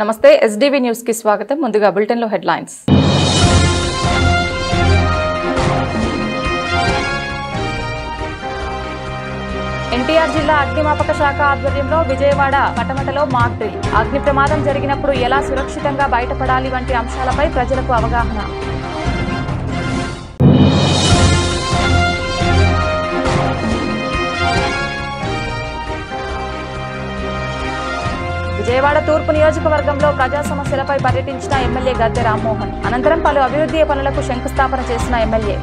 నమస్తే SDV news కి స్వాగతం. ముందుగా బులెటిన్ లో హెడ్లైన్స్. ఎన్టీఆర్ జిల్లా అగ్నిమాపక శాఖ ఆధ్వర్యంలో విజయవాడ పటమటలో మాక్ డ్రిల్. అగ్ని ప్రమాదం జరిగినప్పుడు ఎలా సురక్షితంగా బయటపడాలి వంటి అంశాలపై ప్రజలకు అవగాహన. విజయవాడ తూర్పు నియోజకవర్గంలో ప్రజా సమస్యలపై పర్యటించిన ఎమ్మెల్యే గద్దె రామ్మోహన్. అనంతరం పలు అభివృద్ధి పనులకు శంకుస్థాపన చేసిన ఎమ్మెల్యే.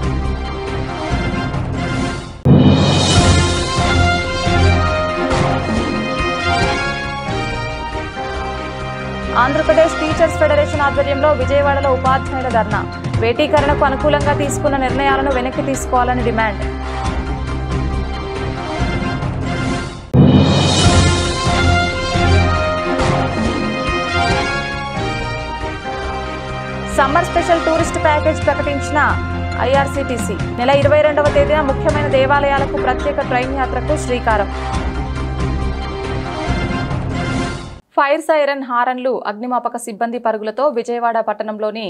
ఆంధ్రప్రదేశ్ టీచర్స్ ఫెడరేషన్ ఆధ్వర్యంలో విజయవాడలో ఉపాధ్యాయుల ధర్నా. వేటీకరణకు అనుకూలంగా తీసుకున్న నిర్ణయాలను వెనక్కి తీసుకోవాలని demand. Summer special tourist package ప్రకటించిన ఐఆర్సీటీసీ. నెల 22వ తేదీన ముఖ్యమైన దేవాలయాలకు ప్రత్యేక ట్రైన్ యాత్రకు శ్రీకారం. ఫైర్ సైరన్ హారన్లు, అగ్నిమాపక సిబ్బంది పరుగులతో విజయవాడ పట్టణంలోని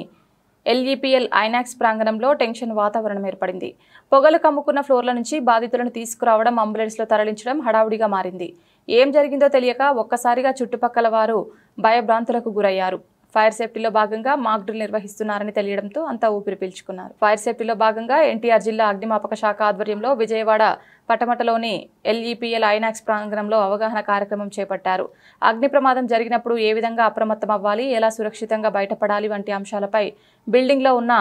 ఎల్ఈపీఎల్ ఐనాక్స్ ప్రాంగణంలో టెన్షన్ వాతావరణం ఏర్పడింది. పొగలు కమ్ముకున్న ఫ్లోర్ల నుంచి బాధితులను తీసుకురావడం, అంబులెన్స్లో తరలించడం హడావుడిగా మారింది. ఏం జరిగిందో తెలియక ఒక్కసారిగా చుట్టుపక్కల వారు భయభ్రాంతులకు గురయ్యారు. ఫైర్ సేఫ్టీలో భాగంగా మాక్ డ్రిల్ నిర్వహిస్తున్నారని తెలియడంతో అంతా ఊపిరి పీల్చుకున్నారు. ఫైర్ సేఫ్టీలో భాగంగా ఎన్టీఆర్ జిల్లా అగ్నిమాపక శాఖ ఆధ్వర్యంలో విజయవాడ పటమటలోని ఎల్ఈపీఎల్ ఐనాక్స్ ప్రాంగణంలో అవగాహన కార్యక్రమం చేపట్టారు. అగ్ని ప్రమాదం జరిగినప్పుడు ఏ విధంగా అప్రమత్తం అవ్వాలి, ఎలా సురక్షితంగా బయటపడాలి వంటి అంశాలపై బిల్డింగ్లో ఉన్న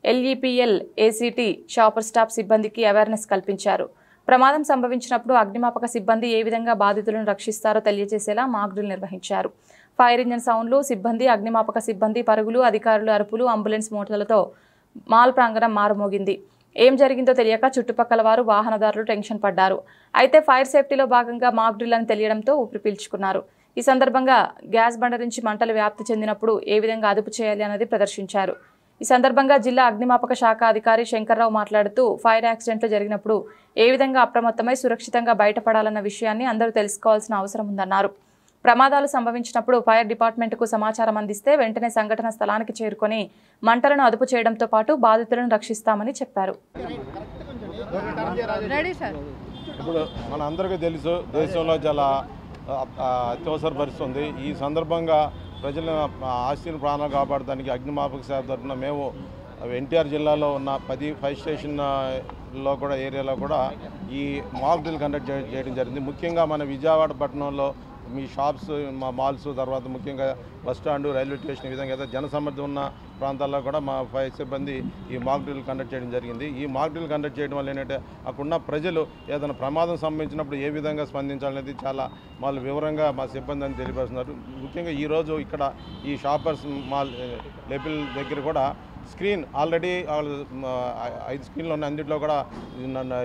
ఎల్ఈపీఎల్ ఏసీటీ షాపర్ స్టాఫ్ సిబ్బందికి అవేర్నెస్ కల్పించారు. ప్రమాదం సంభవించినప్పుడు అగ్నిమాపక సిబ్బంది ఏ విధంగా బాధితులను రక్షిస్తారో తెలియజేసేలా మాక్ డ్రిల్ నిర్వహించారు. ఫైర్ ఇంజన్ సౌండ్లు, సిబ్బంది, అగ్నిమాపక సిబ్బంది పరుగులు, అధికారులు అరుపులు, అంబులెన్స్ మోటార్లతో మాల్ ప్రాంగణం మారుమోగింది. ఏం జరిగిందో తెలియక చుట్టుపక్కల వారు, వాహనదారులు టెన్షన్ పడ్డారు. అయితే ఫైర్ సేఫ్టీలో భాగంగా మాక్ డ్రిల్ అని తెలియడంతో ఊపిరి పీల్చుకున్నారు. ఈ సందర్భంగా గ్యాస్ బండ నుంచి మంటలు వ్యాప్తి చెందినప్పుడు ఏ విధంగా అదుపు చేయాలి అన్నది ప్రదర్శించారు. ఈ సందర్భంగా జిల్లా అగ్నిమాపక శాఖ అధికారి శంకర్రావు మాట్లాడుతూ ఫైర్ యాక్సిడెంట్లు జరిగినప్పుడు ఏ విధంగా అప్రమత్తమై సురక్షితంగా బయటపడాలన్న విషయాన్ని అందరూ తెలుసుకోవాల్సిన అవసరం ఉందన్నారు. ప్రమాదాలు సంభవించినప్పుడు ఫైర్ డిపార్ట్మెంట్కు సమాచారం అందిస్తే వెంటనే సంఘటన స్థలానికి చేరుకొని మంటలను అదుపు చేయడంతో పాటు బాధితులను రక్షిస్తామని చెప్పారు. ఇప్పుడు మన అందరికీ తెలుసు, దేశంలో చాలా అత్యవసర పరిస్థితి ఉంది. ఈ సందర్భంగా ప్రజల ఆస్తిని ప్రాణాలు కాపాడడానికి అగ్నిమాపక శాఖ తరఫున మేము ఎన్టీఆర్ జిల్లాలో ఉన్న 10 ఫైర్ స్టేషన్లో కూడా ఏరియాలో కూడా ఈ మాక్ డ్రిల్ కండక్ట్ చేయడం జరిగింది. ముఖ్యంగా మన విజయవాడ పట్టణంలో మీ షాప్స్, మా మాల్స్, తర్వాత ముఖ్యంగా బస్ స్టాండు, రైల్వే స్టేషన్, ఈ విధంగా ఏదో జనసమ్మర్దం ఉన్న ప్రాంతాల్లో కూడా మా ఫైర్ సిబ్బంది ఈ మాక్ డ్రిల్ కండక్ట్ చేయడం జరిగింది. ఈ మాక్ డ్రిల్ కండక్ట్ చేయడం వల్ల ఏంటంటే అక్కడున్న ప్రజలు ఏదైనా ప్రమాదం సంభవించినప్పుడు ఏ విధంగా స్పందించాలనేది చాలా వాళ్ళు వివరంగా మా సిబ్బంది అని తెలియపరుస్తున్నారు. ముఖ్యంగా ఈరోజు ఇక్కడ ఈ షాపర్స్ మాల్ లెపిల్ దగ్గర కూడా స్క్రీన్ ఆల్రెడీ 5 స్క్రీన్లు ఉన్నాయి. అందులో కూడా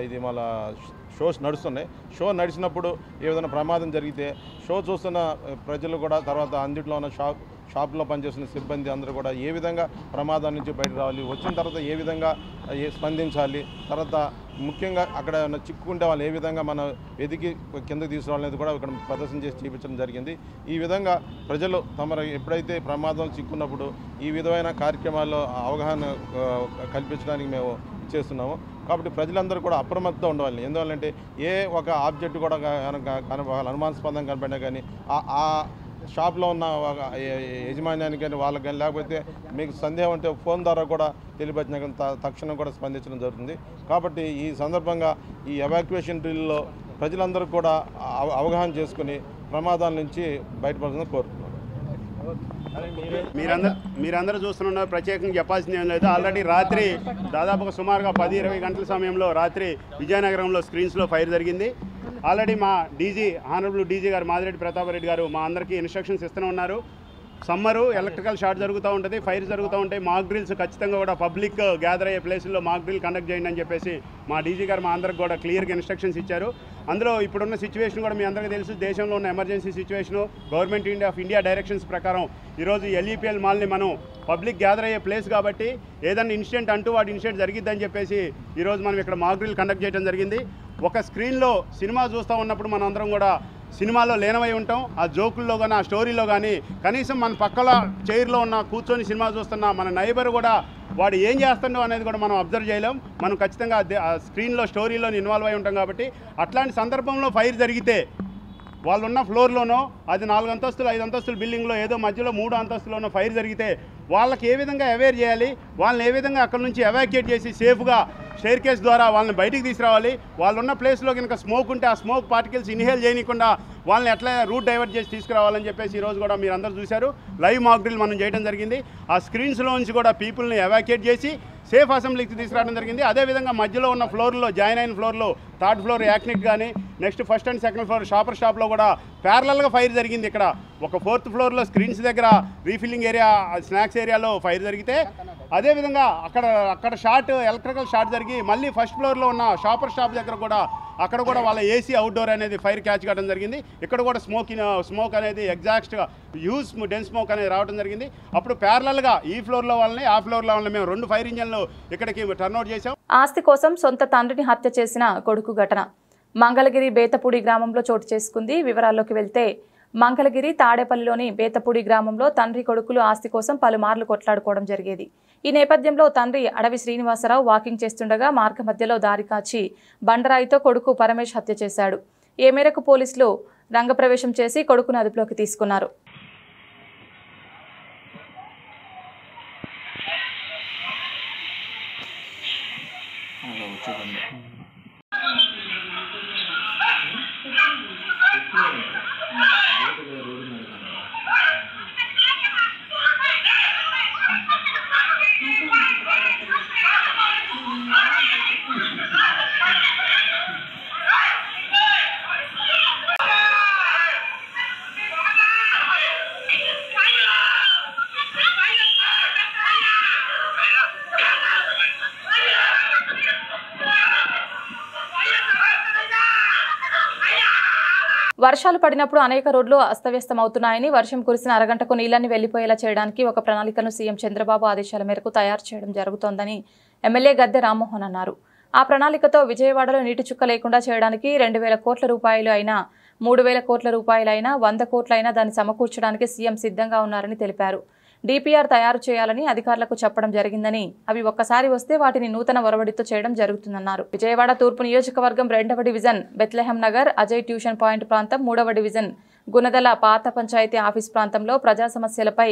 ఇది మళ్ళీ షోస్ నడుస్తున్నాయి. షో నడిచినప్పుడు ఏదైనా ప్రమాదం జరిగితే షో చూస్తున్న ప్రజలు కూడా, తర్వాత అందులో ఉన్న షాప్లో పనిచేస్తున్న సిబ్బంది అందరూ కూడా ఏ విధంగా ప్రమాదం నుంచి బయటకు రావాలి, వచ్చిన తర్వాత ఏ విధంగా స్పందించాలి, తర్వాత ముఖ్యంగా అక్కడ చిక్కుకుంటే వాళ్ళు ఏ విధంగా మనం వెతికి కిందకి తీసుకురావాలనేది కూడా ఇక్కడ ప్రదర్శన చేసి చూపించడం జరిగింది. ఈ విధంగా ప్రజలు తమ ఎప్పుడైతే ప్రమాదం చిక్కున్నప్పుడు ఈ విధమైన కార్యక్రమాల్లో అవగాహన కల్పించడానికి మేము చేస్తున్నాము. కాబట్టి ప్రజలందరూ కూడా అప్రమత్తంగా ఉండవాలి. ఎందువల్లంటే ఏ ఒక ఆబ్జెక్ట్ కూడా అనుమానాస్పదం కనపడినా కానీ ఆ షాప్లో ఉన్న యజమాన్యానికి కానీ వాళ్ళకి కానీ, లేకపోతే మీకు సందేహం ఉంటే ఫోన్ ద్వారా కూడా తెలియపరిచిన కానీ తక్షణం కూడా స్పందించడం జరుగుతుంది. కాబట్టి ఈ సందర్భంగా ఈ ఎవాక్యుయేషన్ డ్రిల్లో ప్రజలందరూ కూడా అవగాహన చేసుకుని ప్రమాదాల నుంచి బయటపడాలని కోరుతున్నాను. మీరందరూ చూస్తున్నారు, ప్రత్యేకంగా చెప్పాల్సింది ఏం లేదు. ఆల్రెడీ రాత్రి దాదాపుగా సుమారుగా 10-20 గంటల సమయంలో రాత్రి విజయనగరంలో స్క్రీన్స్లో ఫైర్ జరిగింది. ఆల్రెడీ మా డీజీ, హానరబుల్ డీజీ గారు మాదిరెడ్డి ప్రతాపరెడ్డి గారు మా అందరికీ ఇన్స్ట్రక్షన్స్ ఇస్తూనే ఉన్నారు. సమ్మరు ఎలక్ట్రికల్ షార్ట్ జరుగుతూ ఉంటుంది, ఫైర్ జరుగుతూ ఉంటాయి. మాక్ డ్రిల్స్ ఖచ్చితంగా కూడా పబ్లిక్ గ్యాదర్ అయ్యే ప్లేసుల్లో మాక్ డ్రిల్ కండక్ట్ చేయండి అని చెప్పేసి మా డీజీ గారు మా అందరికి కూడా క్లియర్గా ఇన్స్ట్రక్షన్స్ ఇచ్చారు. అందులో ఇప్పుడున్న సిచ్యువేషన్ కూడా మీ అందరికీ తెలుసు. దేశంలో ఉన్న emergency situation, government of India directions ప్రకారం ఈరోజు ఎల్ఈపీఎల్ మాల్ని మనం పబ్లిక్ గ్యాదర్ అయ్యే ప్లేస్ కాబట్టి ఏదైనా ఇన్సిడెంట్ అంటూ వాటి ఇన్సిడెంట్ జరిగిద్దని చెప్పేసి ఈరోజు మనం ఇక్కడ మాక్ డ్రిల్ కండక్ట్ చేయడం జరిగింది. ఒక స్క్రీన్లో సినిమా చూస్తూ ఉన్నప్పుడు మనం అందరం కూడా సినిమాలో లీనమై ఉంటాం. ఆ జోకుల్లో కానీ, ఆ స్టోరీలో కానీ, కనీసం మన పక్కల చైర్లో ఉన్న కూర్చొని సినిమా చూస్తున్న మన నైబర్ కూడా వాడు ఏం చేస్తుండో అనేది కూడా మనం అబ్జర్వ్ చేయలేం. మనం ఖచ్చితంగా ఆ స్క్రీన్లో, స్టోరీలో ఇన్వాల్వ్ అయి ఉంటాం. కాబట్టి అట్లాంటి సందర్భంలో ఫైర్ జరిగితే వాళ్ళు ఉన్న ఫ్లోర్లోనో, అది 4 అంతస్తులు 5 అంతస్తుల బిల్డింగ్లో ఏదో మధ్యలో 3 అంతస్తులోనో ఫైర్ జరిగితే వాళ్ళకి ఏ విధంగా అవేర్ చేయాలి, వాళ్ళని ఏ విధంగా అక్కడ నుంచి ఎవాక్యుయేట్ చేసి సేఫ్గా స్టెయిర్ కేస్ ద్వారా వాళ్ళని బయటికి తీసుకురావాలి. వాళ్ళు ఉన్న ప్లేస్లో కనుక స్మోక్ ఉంటే ఆ స్మోక్ పార్టికల్స్ ఇన్హేల్ చేయకుండా వాళ్ళని ఎట్లా రూట్ డైవర్ట్ చేసి తీసుకురావాలని చెప్పేసి ఈరోజు కూడా మీరు అందరూ చూశారు. లైవ్ మాక్ డ్రిల్ మనం చేయడం జరిగింది. ఆ స్క్రీన్స్లో నుంచి కూడా పీపుల్ని ఎవాక్యుయేట్ చేసి సేఫ్ అసెంబ్లీకి తీసుకురావడం జరిగింది. అదేవిధంగా మధ్యలో ఉన్న ఫ్లోర్లో, జాయిన్ అయిన ఫ్లోర్లో 3rd ఫ్లోర్ యాక్నిక్ కానీ, next 1st and 2nd floor shopper షాప్లో కూడా ప్యారలల్గా ఫైర్ జరిగింది. ఇక్కడ ఒక 4th ఫ్లోర్లో స్క్రీన్స్ దగ్గర రీఫిల్లింగ్ ఏరియా, స్నాక్స్ ఏరియాలో ఫైర్ జరిగితే, అదేవిధంగా అక్కడ షార్ట్, ఎలక్ట్రికల్ షార్ట్ జరిగి మళ్ళీ 1st ఫ్లోర్లో ఉన్న షాపర్ షాప్ దగ్గర కూడా అక్కడ కూడా వాళ్ళ ఏసీ అవుట్డోర్ అనేది ఫైర్ క్యాచ్ కావడం జరిగింది. ఇక్కడ కూడా స్మోక్ అనేది ఎగ్జాక్ట్గా హ్యూజ్ డెన్స్ స్మోక్ అనేది రావడం జరిగింది. అప్పుడు ప్యారలల్గా ఈ ఫ్లోర్లో వాళ్ళని, ఆ ఫ్లోర్లో వాళ్ళని మేము 2 ఫైర్ ఇంజన్లు ఇక్కడికి టర్న్అవుట్ చేశాం. ఆస్తి కోసం సొంత తండ్రిని హత్య చేసిన కొడుకు ఘటన మంగళగిరి బేతపూడి గ్రామంలో చోటు చేసుకుంది. వివరాల్లోకి వెళ్తే మంగళగిరి తాడేపల్లిలోని బేతపూడి గ్రామంలో తండ్రి కొడుకులు ఆస్తి కోసం పలుమార్లు కొట్లాడుకోవడం జరిగేది. ఈ నేపథ్యంలో తండ్రి అడవి శ్రీనివాసరావు వాకింగ్ చేస్తుండగా మార్గ మధ్యలో దారి కాచి బండరాయితో కొడుకు పరమేష్ హత్య చేశాడు. ఈ మేరకు పోలీసులు రంగప్రవేశం చేసి కొడుకును అదుపులోకి తీసుకున్నారు. వర్షాలు పడినప్పుడు అనేక రోడ్లు అస్తవ్యస్తమవుతున్నాయని, వర్షం కురిసిన అరగంటకు నీళ్లన్నీ వెళ్లిపోయేలా చేయడానికి ఒక ప్రణాళికను సీఎం చంద్రబాబు ఆదేశాల మేరకు తయారు చేయడం జరుగుతోందని ఎమ్మెల్యే గద్దె రామ్మోహన్ అన్నారు. ఆ ప్రణాళికతో విజయవాడలో నీటి చుక్క లేకుండా చేయడానికి 2,000 కోట్ల రూపాయలు అయినా, 3,000 కోట్ల రూపాయలైనా, 100 కోట్లైనా దాన్ని సమకూర్చడానికి సీఎం సిద్ధంగా ఉన్నారని తెలిపారు. డిపిఆర్ తయారు చేయాలని అధికారులకు చెప్పడం జరిగిందని, అవి ఒక్కసారి వస్తే వాటిని నూతన ఒరవడితో చేయడం జరుగుతుందన్నారు. విజయవాడ తూర్పు నియోజకవర్గం 2వ division Bethlehem Nagar, Ajay tuition point ప్రాంతం, 3వ డివిజన్ గుణదల పాత పంచాయతీ ఆఫీస్ ప్రాంతంలో ప్రజా సమస్యలపై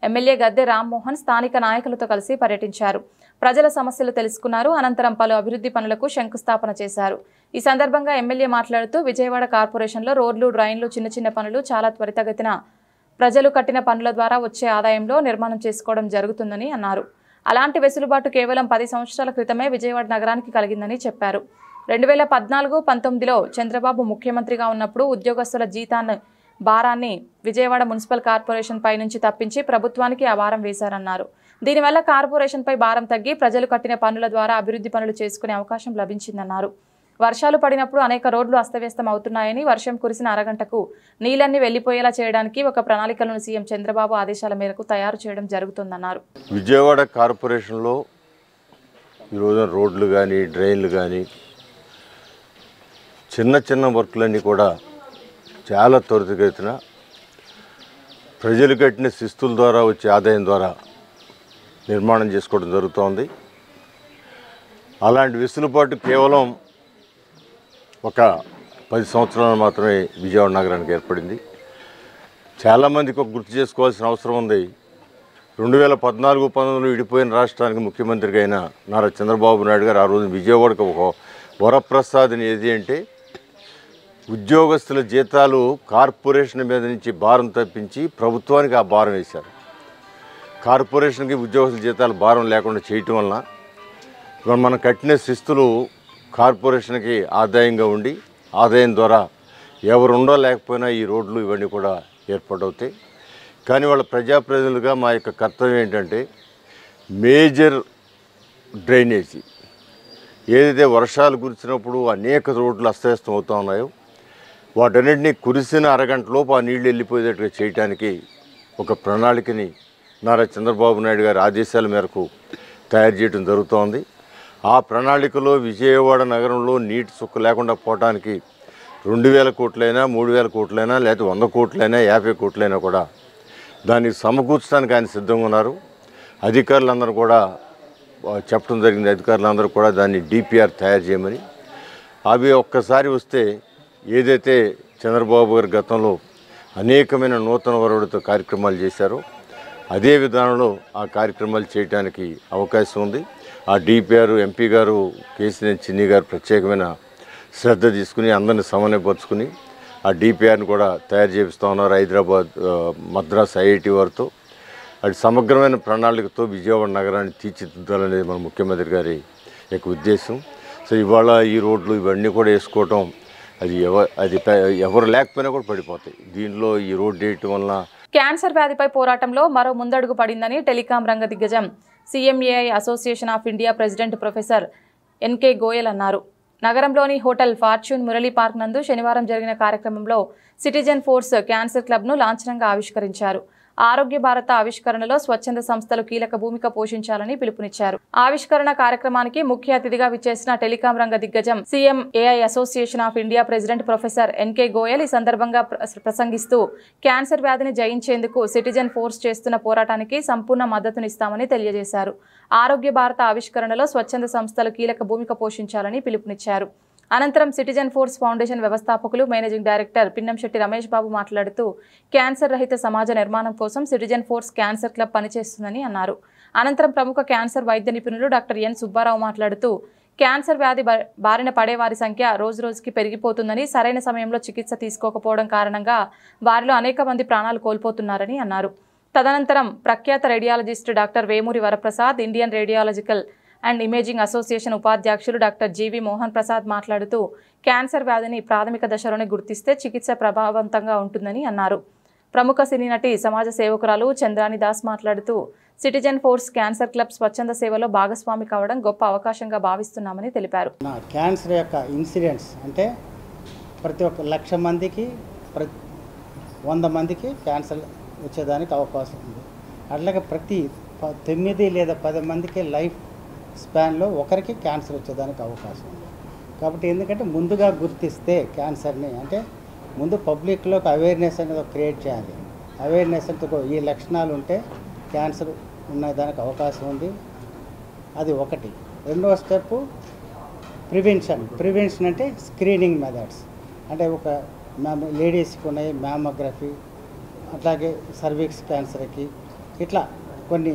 ఎమ్మెల్యే గద్దె రామ్మోహన్ స్థానిక నాయకులతో కలిసి పర్యటించారు. ప్రజల సమస్యలు తెలుసుకున్నారు. అనంతరం పలు అభివృద్ధి పనులకు శంకుస్థాపన చేశారు. ఈ సందర్భంగా ఎమ్మెల్యే మాట్లాడుతూ విజయవాడ కార్పొరేషన్లో రోడ్లు, డ్రైన్లు, చిన్న చిన్న పనులు చాలా త్వరితగతిన ప్రజలు కట్టిన పనుల ద్వారా వచ్చే ఆదాయంలో నిర్మాణం చేసుకోవడం జరుగుతుందని అన్నారు. అలాంటి వెసులుబాటు కేవలం 10 సంవత్సరాల క్రితమే విజయవాడ నగరానికి కలిగిందని చెప్పారు. 2014-19లో చంద్రబాబు ముఖ్యమంత్రిగా ఉన్నప్పుడు ఉద్యోగస్తుల జీతాన్ని భారాన్ని విజయవాడ మున్సిపల్ కార్పొరేషన్ పై నుంచి తప్పించి ప్రభుత్వానికి ఆ భారం వేశారన్నారు. దీనివల్ల కార్పొరేషన్ పై భారం తగ్గి ప్రజలు కట్టిన పనుల ద్వారా అభివృద్ధి పనులు చేసుకునే అవకాశం లభించిందన్నారు. వర్షాలు పడినప్పుడు అనేక రోడ్లు అస్తవ్యస్తం అవుతున్నాయని, వర్షం కురిసిన అరగంటకు నీళ్లన్నీ వెళ్లిపోయేలా చేయడానికి ఒక ప్రణాళికలను సీఎం చంద్రబాబు ఆదేశాల మేరకు తయారు చేయడం జరుగుతుందన్నారు. విజయవాడ కార్పొరేషన్లో ఈరోజు రోడ్లు కానీ, డ్రైన్లు కానీ, చిన్న చిన్న వర్కులన్నీ కూడా చాలా త్వరితగతిన ప్రజలు కట్టిన శిస్తుల ద్వారా వచ్చే ఆదాయం ద్వారా నిర్మాణం చేసుకోవడం జరుగుతోంది. అలాంటి వెసులుబాటు కేవలం ఒక 10 సంవత్సరాలు మాత్రమే విజయవాడ నగరానికి ఏర్పడింది. చాలామందికి ఒక గుర్తు చేసుకోవాల్సిన అవసరం ఉంది. 2014-19లో విడిపోయిన రాష్ట్రానికి ముఖ్యమంత్రిగా అయిన నారా చంద్రబాబు నాయుడు గారు ఆ రోజు విజయవాడకు ఒక వరప్రసాద్ని ఏది అంటే ఉద్యోగస్తుల జీతాలు కార్పొరేషన్ మీద నుంచి భారం తప్పించి ప్రభుత్వానికి ఆ భారం వేశారు. కార్పొరేషన్కి ఉద్యోగస్తుల జీతాలు భారం లేకుండా చేయటం వలన ఇవాళ మనం కట్టిన శిస్తులు కార్పొరేషన్కి ఆదాయంగా ఉండి, ఆదాయం ద్వారా ఎవరుండో లేకపోయినా ఈ రోడ్లు ఇవన్నీ కూడా ఏర్పాటవుతాయి. కానీ వాళ్ళ ప్రజాప్రతినిధులుగా మా యొక్క కర్తవ్యం ఏంటంటే మేజర్ డ్రైనేజీ ఏదైతే వర్షాలు కురిసినప్పుడు అనేక రోడ్లు అస్తవ్యస్తం అవుతూ ఉన్నాయో వాటన్నింటినీ కురిసిన అరగంటలోపు ఆ నీళ్లు వెళ్ళిపోయేటట్టుగా చేయడానికి ఒక ప్రణాళికని నారా చంద్రబాబు నాయుడు గారి ఆదేశాల మేరకు తయారు చేయడం జరుగుతోంది. ఆ ప్రణాళికలో విజయవాడ నగరంలో నీటి చుక్క లేకుండా పోవడానికి 2000 కోట్లైనా 3000 కోట్లైనా లేకపోతే 100 కోట్లైనా 50 కోట్లైనా కూడా దానికి సమకూర్చడానికి ఆయన సిద్ధంగా ఉన్నారు. అధికారులందరూ కూడా చెప్పడం జరిగింది. అధికారులందరూ కూడా దాన్ని డిపిఆర్ తయారు చేయమని. అవి ఒక్కసారి వస్తే ఏదైతే చంద్రబాబు గారు గతంలో అనేకమైన నూతన వరవడితో కార్యక్రమాలు చేశారో అదే విధానంలో ఆ కార్యక్రమాలు చేయడానికి అవకాశం ఉంది. ఆ డిపిఆర్ ఎంపీ గారు కేసీఆర్ చిన్ని గారు ప్రత్యేకమైన శ్రద్ధ తీసుకుని అందరిని సమన్వయపరుచుకుని ఆ డిపిఆర్ని కూడా తయారు చేపిస్తూ ఉన్నారు హైదరాబాద్ మద్రాస్ ఐఐటి వారితో. అది సమగ్రమైన ప్రణాళికతో విజయవాడ నగరాన్ని తీర్చిదిద్దాలనేది మన ముఖ్యమంత్రి గారి యొక్క ఉద్దేశం. సో ఇవాళ ఈ రోడ్లు ఇవన్నీ కూడా వేసుకోవటం అది ఎవరు లేకపోయినా కూడా పడిపోతాయి. దీనిలో ఈ రోడ్డు వేయటం వల్ల క్యాన్సర్ వ్యాధిపై పోరాటంలో మరో ముందడుగు పడిందని టెలికాం రంగ దిగ్గజం CMAI association of India president professor NK Goyal అన్నారు. నగరంలోని హోటల్ ఫార్చ్యూన్ మురళీ పార్క్ నందు శనివారం జరిగిన కార్యక్రమంలో సిటిజన్ ఫోర్స్ క్యాన్సర్ క్లబ్ను లాంఛనంగా ఆవిష్కరించారు. ఆరోగ్య భారత ఆవిష్కరణలో స్వచ్ఛంద సంస్థలు కీలక భూమిక పోషించాలని పిలుపునిచ్చారు. ఆవిష్కరణ కార్యక్రమానికి ముఖ్య అతిథిగా విచ్చేసిన టెలికాం రంగ దిగ్గజం CMAI association of India president professor NK Goyal ఈ సందర్భంగా ప్రసంగిస్తూ క్యాన్సర్ వ్యాధిని జయించేందుకు సిటిజన్ ఫోర్స్ చేస్తున్న పోరాటానికి సంపూర్ణ మద్దతునిస్తామని తెలియజేశారు. ఆరోగ్య భారత ఆవిష్కరణలో స్వచ్ఛంద సంస్థలు కీలక భూమిక పోషించాలని పిలుపునిచ్చారు. అనంతరం సిటిజన్ ఫోర్స్ ఫౌండేషన్ వ్యవస్థాపకులు మేనేజింగ్ డైరెక్టర్ పిన్నంశెట్టి రమేష్ బాబు మాట్లాడుతూ క్యాన్సర్ రహిత సమాజ నిర్మాణం కోసం సిటిజన్ ఫోర్స్ క్యాన్సర్ క్లబ్ పనిచేస్తుందని అన్నారు. అనంతరం ప్రముఖ క్యాన్సర్ వైద్య నిపుణులు డాక్టర్ ఎన్ సుబ్బారావు మాట్లాడుతూ క్యాన్సర్ వ్యాధి బారిన పడే వారి సంఖ్య రోజురోజుకి పెరిగిపోతుందని, సరైన సమయంలో చికిత్స తీసుకోకపోవడం కారణంగా వారిలో అనేక మంది ప్రాణాలు కోల్పోతున్నారని అన్నారు. తదనంతరం ప్రఖ్యాత radiologist doctor Vemuri Varaprasad, Indian radiological and imaging association ఉపాధ్యక్షులు డాక్టర్ జీవి మోహన్ ప్రసాద్ మాట్లాడుతూ క్యాన్సర్ వ్యాధిని ప్రాథమిక దశలోనే గుర్తిస్తే చికిత్స ప్రభావవంతంగా ఉంటుందని అన్నారు. ప్రముఖ సినీ నటి సమాజ సేవకురాలు చంద్రాని దాస్ మాట్లాడుతూ సిటిజన్ ఫోర్స్ క్యాన్సర్ క్లబ్ స్వచ్ఛంద సేవలో భాగస్వామి కావడం గొప్ప అవకాశంగా భావిస్తున్నామని తెలిపారు. క్యాన్సర్ యొక్క ఇన్సిడెంట్స్ అంటే ప్రతి ఒక్క 1,00,000 మందికి 100 మందికి క్యాన్సర్ వచ్చేదానికి అవకాశం ఉంది. అట్లాగే ప్రతి 9 లేదా 10 మందికి లైఫ్ స్పాన్లో ఒకరికి క్యాన్సర్ వచ్చేదానికి అవకాశం ఉంది. కాబట్టి ఎందుకంటే ముందుగా గుర్తిస్తే క్యాన్సర్ని అంటే ముందు పబ్లిక్లోకి అవేర్నెస్ అనేది క్రియేట్ చేయాలి. అవేర్నెస్ అంటే ఈ లక్షణాలు ఉంటే క్యాన్సర్ ఉన్నదానికి అవకాశం ఉంది. అది ఒకటి. రెండవ స్టెప్ ప్రివెన్షన్ అంటే స్క్రీనింగ్ మెథడ్స్ అంటే ఒక లేడీస్కి ఉన్నాయి మ్యామోగ్రఫీ, అట్లాగే సర్విక్స్ క్యాన్సర్కి ఇట్లా కొన్ని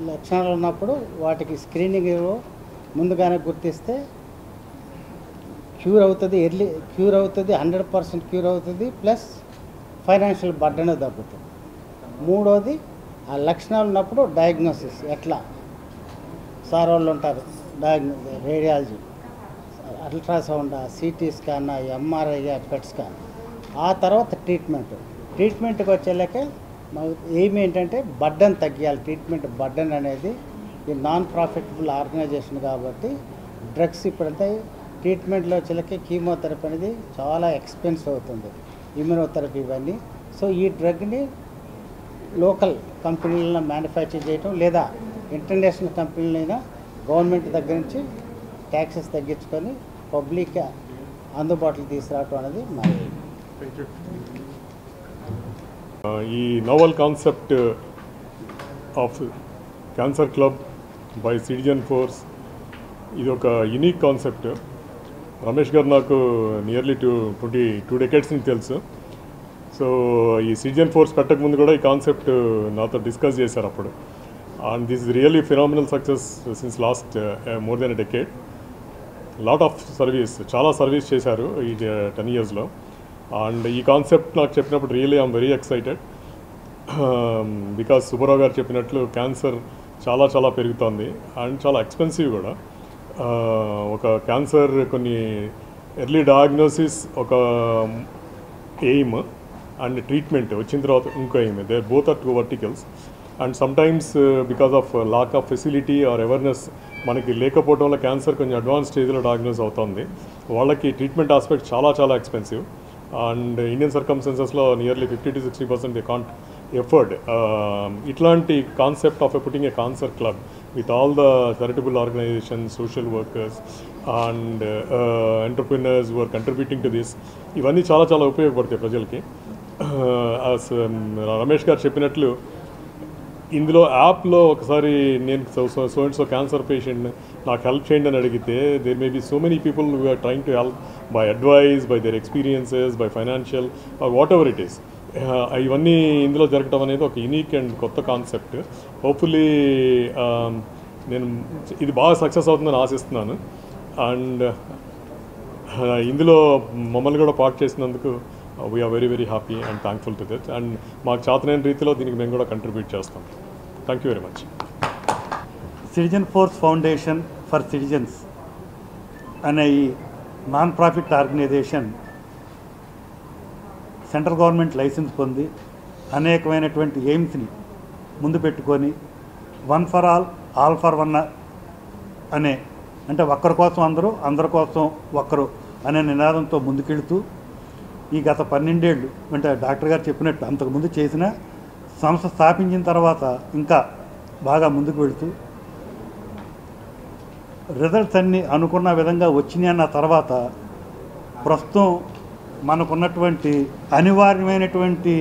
లక్షణాలు ఉన్నప్పుడు వాటికి స్క్రీనింగ్లో ముందుగానే గుర్తిస్తే క్యూర్ అవుతుంది, ఎర్లీ క్యూర్ అవుతుంది, 100% క్యూర్ అవుతుంది, ప్లస్ ఫైనాన్షియల్ బర్డెన్ తగ్గుతుంది. మూడోది ఆ లక్షణాలు ఉన్నప్పుడు డయాగ్నోసిస్ ఎట్లా సార్ వాళ్ళు ఉంటారు, radiology, ultrasound, CT scan, MRI, PET scan. ఆ తర్వాత ట్రీట్మెంట్కి వచ్చేలాకే ఎయిమ్ ఏంటంటే బర్డెన్ తగ్గియాలి. ట్రీట్మెంట్ బర్డెన్ అనేది ఈ నాన్ ప్రాఫిటబుల్ ఆర్గనైజేషన్ కాబట్టి డ్రగ్స్ ఇప్పుడంతా ట్రీట్మెంట్లో వచ్చేలాకే కీమోథెరపీ అనేది చాలా ఎక్స్పెన్సివ్ అవుతుంది, ఇమ్యూనోథెరపీ ఇవన్నీ. సో ఈ డ్రగ్ని లోకల్ కంపెనీలను మ్యానుఫ్యాక్చర్ చేయటం లేదా ఇంటర్నేషనల్ కంపెనీలైనా గవర్నమెంట్ దగ్గర నుంచి ట్యాక్సెస్ తగ్గించుకొని పబ్లిక్ అందుబాటులో తీసుకురావటం అనేది మా ఈ novel concept of cancer club by citizen force ఇది ఒక యూనిక్ కాన్సెప్ట్. రమేష్ గారు నాకు నియర్లీ 22 డెకేడ్స్ నుంచి తెలుసు. సో ఈ సిటిజన్ ఫోర్స్ పెట్టకముందు కూడా ఈ కాన్సెప్ట్ నాతో డిస్కస్ చేశారు అప్పుడు. And this is really phenomenal success since last more than a decade. Lot of service, చాలా సర్వీస్ చేశారు ఈ 10 yearsలో. అండ్ ఈ కాన్సెప్ట్ నాకు చెప్పినప్పుడు really I'm very excited because Subbarao గారు చెప్పినట్లు క్యాన్సర్ చాలా చాలా పెరుగుతోంది అండ్ చాలా ఎక్స్పెన్సివ్ కూడా. ఒక క్యాన్సర్ కొన్ని ఎర్లీ డయాగ్నోసిస్ ఒక ఎయిమ్ అండ్ ట్రీట్మెంట్ వచ్చిన తర్వాత ఇంకో aim. They both are 2 verticals. And sometimes because of lack of facility or awareness మనకి లేకపోవడం వల్ల క్యాన్సర్ కొంచెం అడ్వాన్స్ స్టేజ్లో డయాగ్నోస్ అవుతుంది. వాళ్ళకి ట్రీట్మెంట్ ఆస్పెక్ట్ చాలా చాలా ఎక్స్పెన్సివ్. అండ్ ఇండియన్ సర్కమ్స్టెన్సెస్లో nearly 50 to 60% they can't effort. Itlanti concept of putting a cancer club with all the charitable organizations, social workers and entrepreneurs who are contributing to this, ఇవన్నీ చాలా చాలా ఉపయోగపడతాయి ప్రజలకి. రమేష్ గారు చెప్పినట్లు ఇందులో యాప్లో ఒకసారి నేను so and so cancer patient నాకు హెల్ప్ చేయండి అని అడిగితే there may be so many people who are trying to help by advice, by their experiences, by financial or whatever it is. ఇవన్నీ ఇందులో జరగడం అనేది ఒక యూనిక్ అండ్ కొత్త కాన్సెప్ట్. హోప్ఫుల్లీ నేను ఇది బాగా సక్సెస్ అవుతుందని ఆశిస్తున్నాను. అండ్ ఇందులో మమ్మల్ని కూడా పార్ట్ చేసినందుకు we are very very happy and thankful to it. And మాకు చేతనైన రీతిలో దీనికి మేము కూడా కంట్రిబ్యూట్ చేస్తాం. Thank you very much. Citizen force foundation for citizens అనే ఈ non profit organisation central government licence పొంది అనేకమైనటువంటి ఎయిమ్స్ని ముందు పెట్టుకొని one for all for one అనే, అంటే ఒక్కరి కోసం అందరూ, అందరి కోసం ఒక్కరు అనే నినాదంతో ముందుకెళ్తూ ఈ గత 12 ఏళ్ళు, అంటే డాక్టర్ గారు చెప్పినట్టు అంతకుముందు చేసిన సంస్థ స్థాపించిన తర్వాత ఇంకా బాగా ముందుకు వెళుతూ రిజల్ట్స్ అన్నీ అనుకున్న విధంగా వచ్చినాయి అన్న తర్వాత ప్రస్తుతం మనకున్నటువంటి అనివార్యమైనటువంటి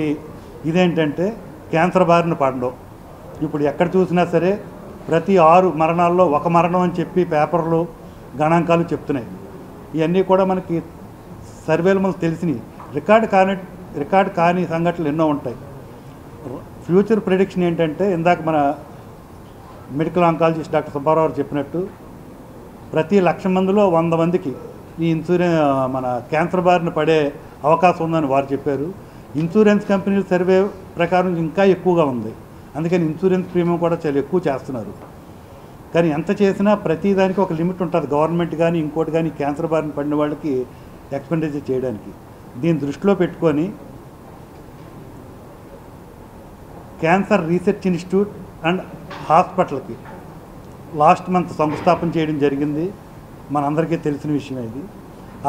ఇదేంటంటే క్యాన్సర్ బారిన పడడం. ఇప్పుడు ఎక్కడ చూసినా సరే ప్రతి 6 మరణాల్లో 1 మరణం అని చెప్పి పేపర్లు గణాంకాలు చెప్తున్నాయి. ఇవన్నీ కూడా మనకి సర్వేలు మనకు తెలిసినవి. రికార్డ్ కాని సంఘటనలు ఎన్నో ఉంటాయి. ఫ్యూచర్ ప్రిడిక్షన్ ఏంటంటే ఇందాక మన మెడికల్ ఆంకాలజిస్ట్ డాక్టర్ సుబ్బారావు చెప్పినట్టు ప్రతి 1,00,000 మందిలో 100 మందికి ఈ మన క్యాన్సర్ బారిన పడే అవకాశం ఉందని వారు చెప్పారు. ఇన్సూరెన్స్ కంపెనీల సర్వే ప్రకారం ఇంకా ఎక్కువగా ఉంది. అందుకని ఇన్సూరెన్స్ ప్రీమియం కూడా చాలా ఎక్కువ చేస్తున్నారు. కానీ ఎంత చేసినా ప్రతిదానికి ఒక లిమిట్ ఉంటుంది. గవర్నమెంట్ కానీ ఇంకోటి కానీ క్యాన్సర్ బారిన పడిన వాళ్ళకి ఎక్స్పెండిచర్ చేయడానికి. దీన్ని దృష్టిలో పెట్టుకొని క్యాన్సర్ రీసెర్చ్ ఇన్స్టిట్యూట్ అండ్ హాస్పిటల్కి లాస్ట్ మంత్ శంకుస్థాపన చేయడం జరిగింది. మనందరికీ తెలిసిన విషయం ఇది.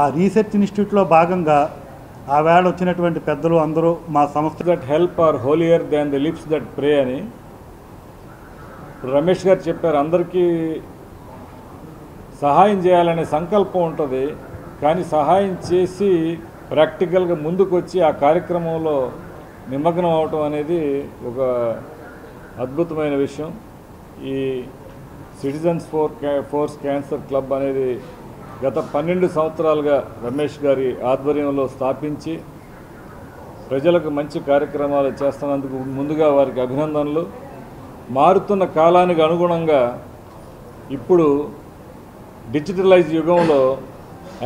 ఆ రీసెర్చ్ ఇన్స్టిట్యూట్లో భాగంగా ఆ వేళ వచ్చినటువంటి పెద్దలు అందరూ మా సంస్థ that help are holier than the lips that pray అని రమేష్ గారు చెప్పారు. అందరికీ సహాయం చేయాలనే సంకల్పం ఉంటుంది, కానీ సహాయం చేసి ప్రాక్టికల్గా ముందుకు వచ్చి ఆ కార్యక్రమంలో నిమగ్నం అవటం అనేది ఒక అద్భుతమైన విషయం. ఈ సిటిజన్స్ ఫోర్స్ క్యాన్సర్ క్లబ్ అనేది గత 12 సంవత్సరాలుగా రమేష్ గారి ఆధ్వర్యంలో స్థాపించి ప్రజలకు మంచి కార్యక్రమాలు చేస్తున్నందుకు ముందుగా వారికి అభినందనలు. మారుతున్న కాలానికి అనుగుణంగా ఇప్పుడు డిజిటలైజ్ యుగంలో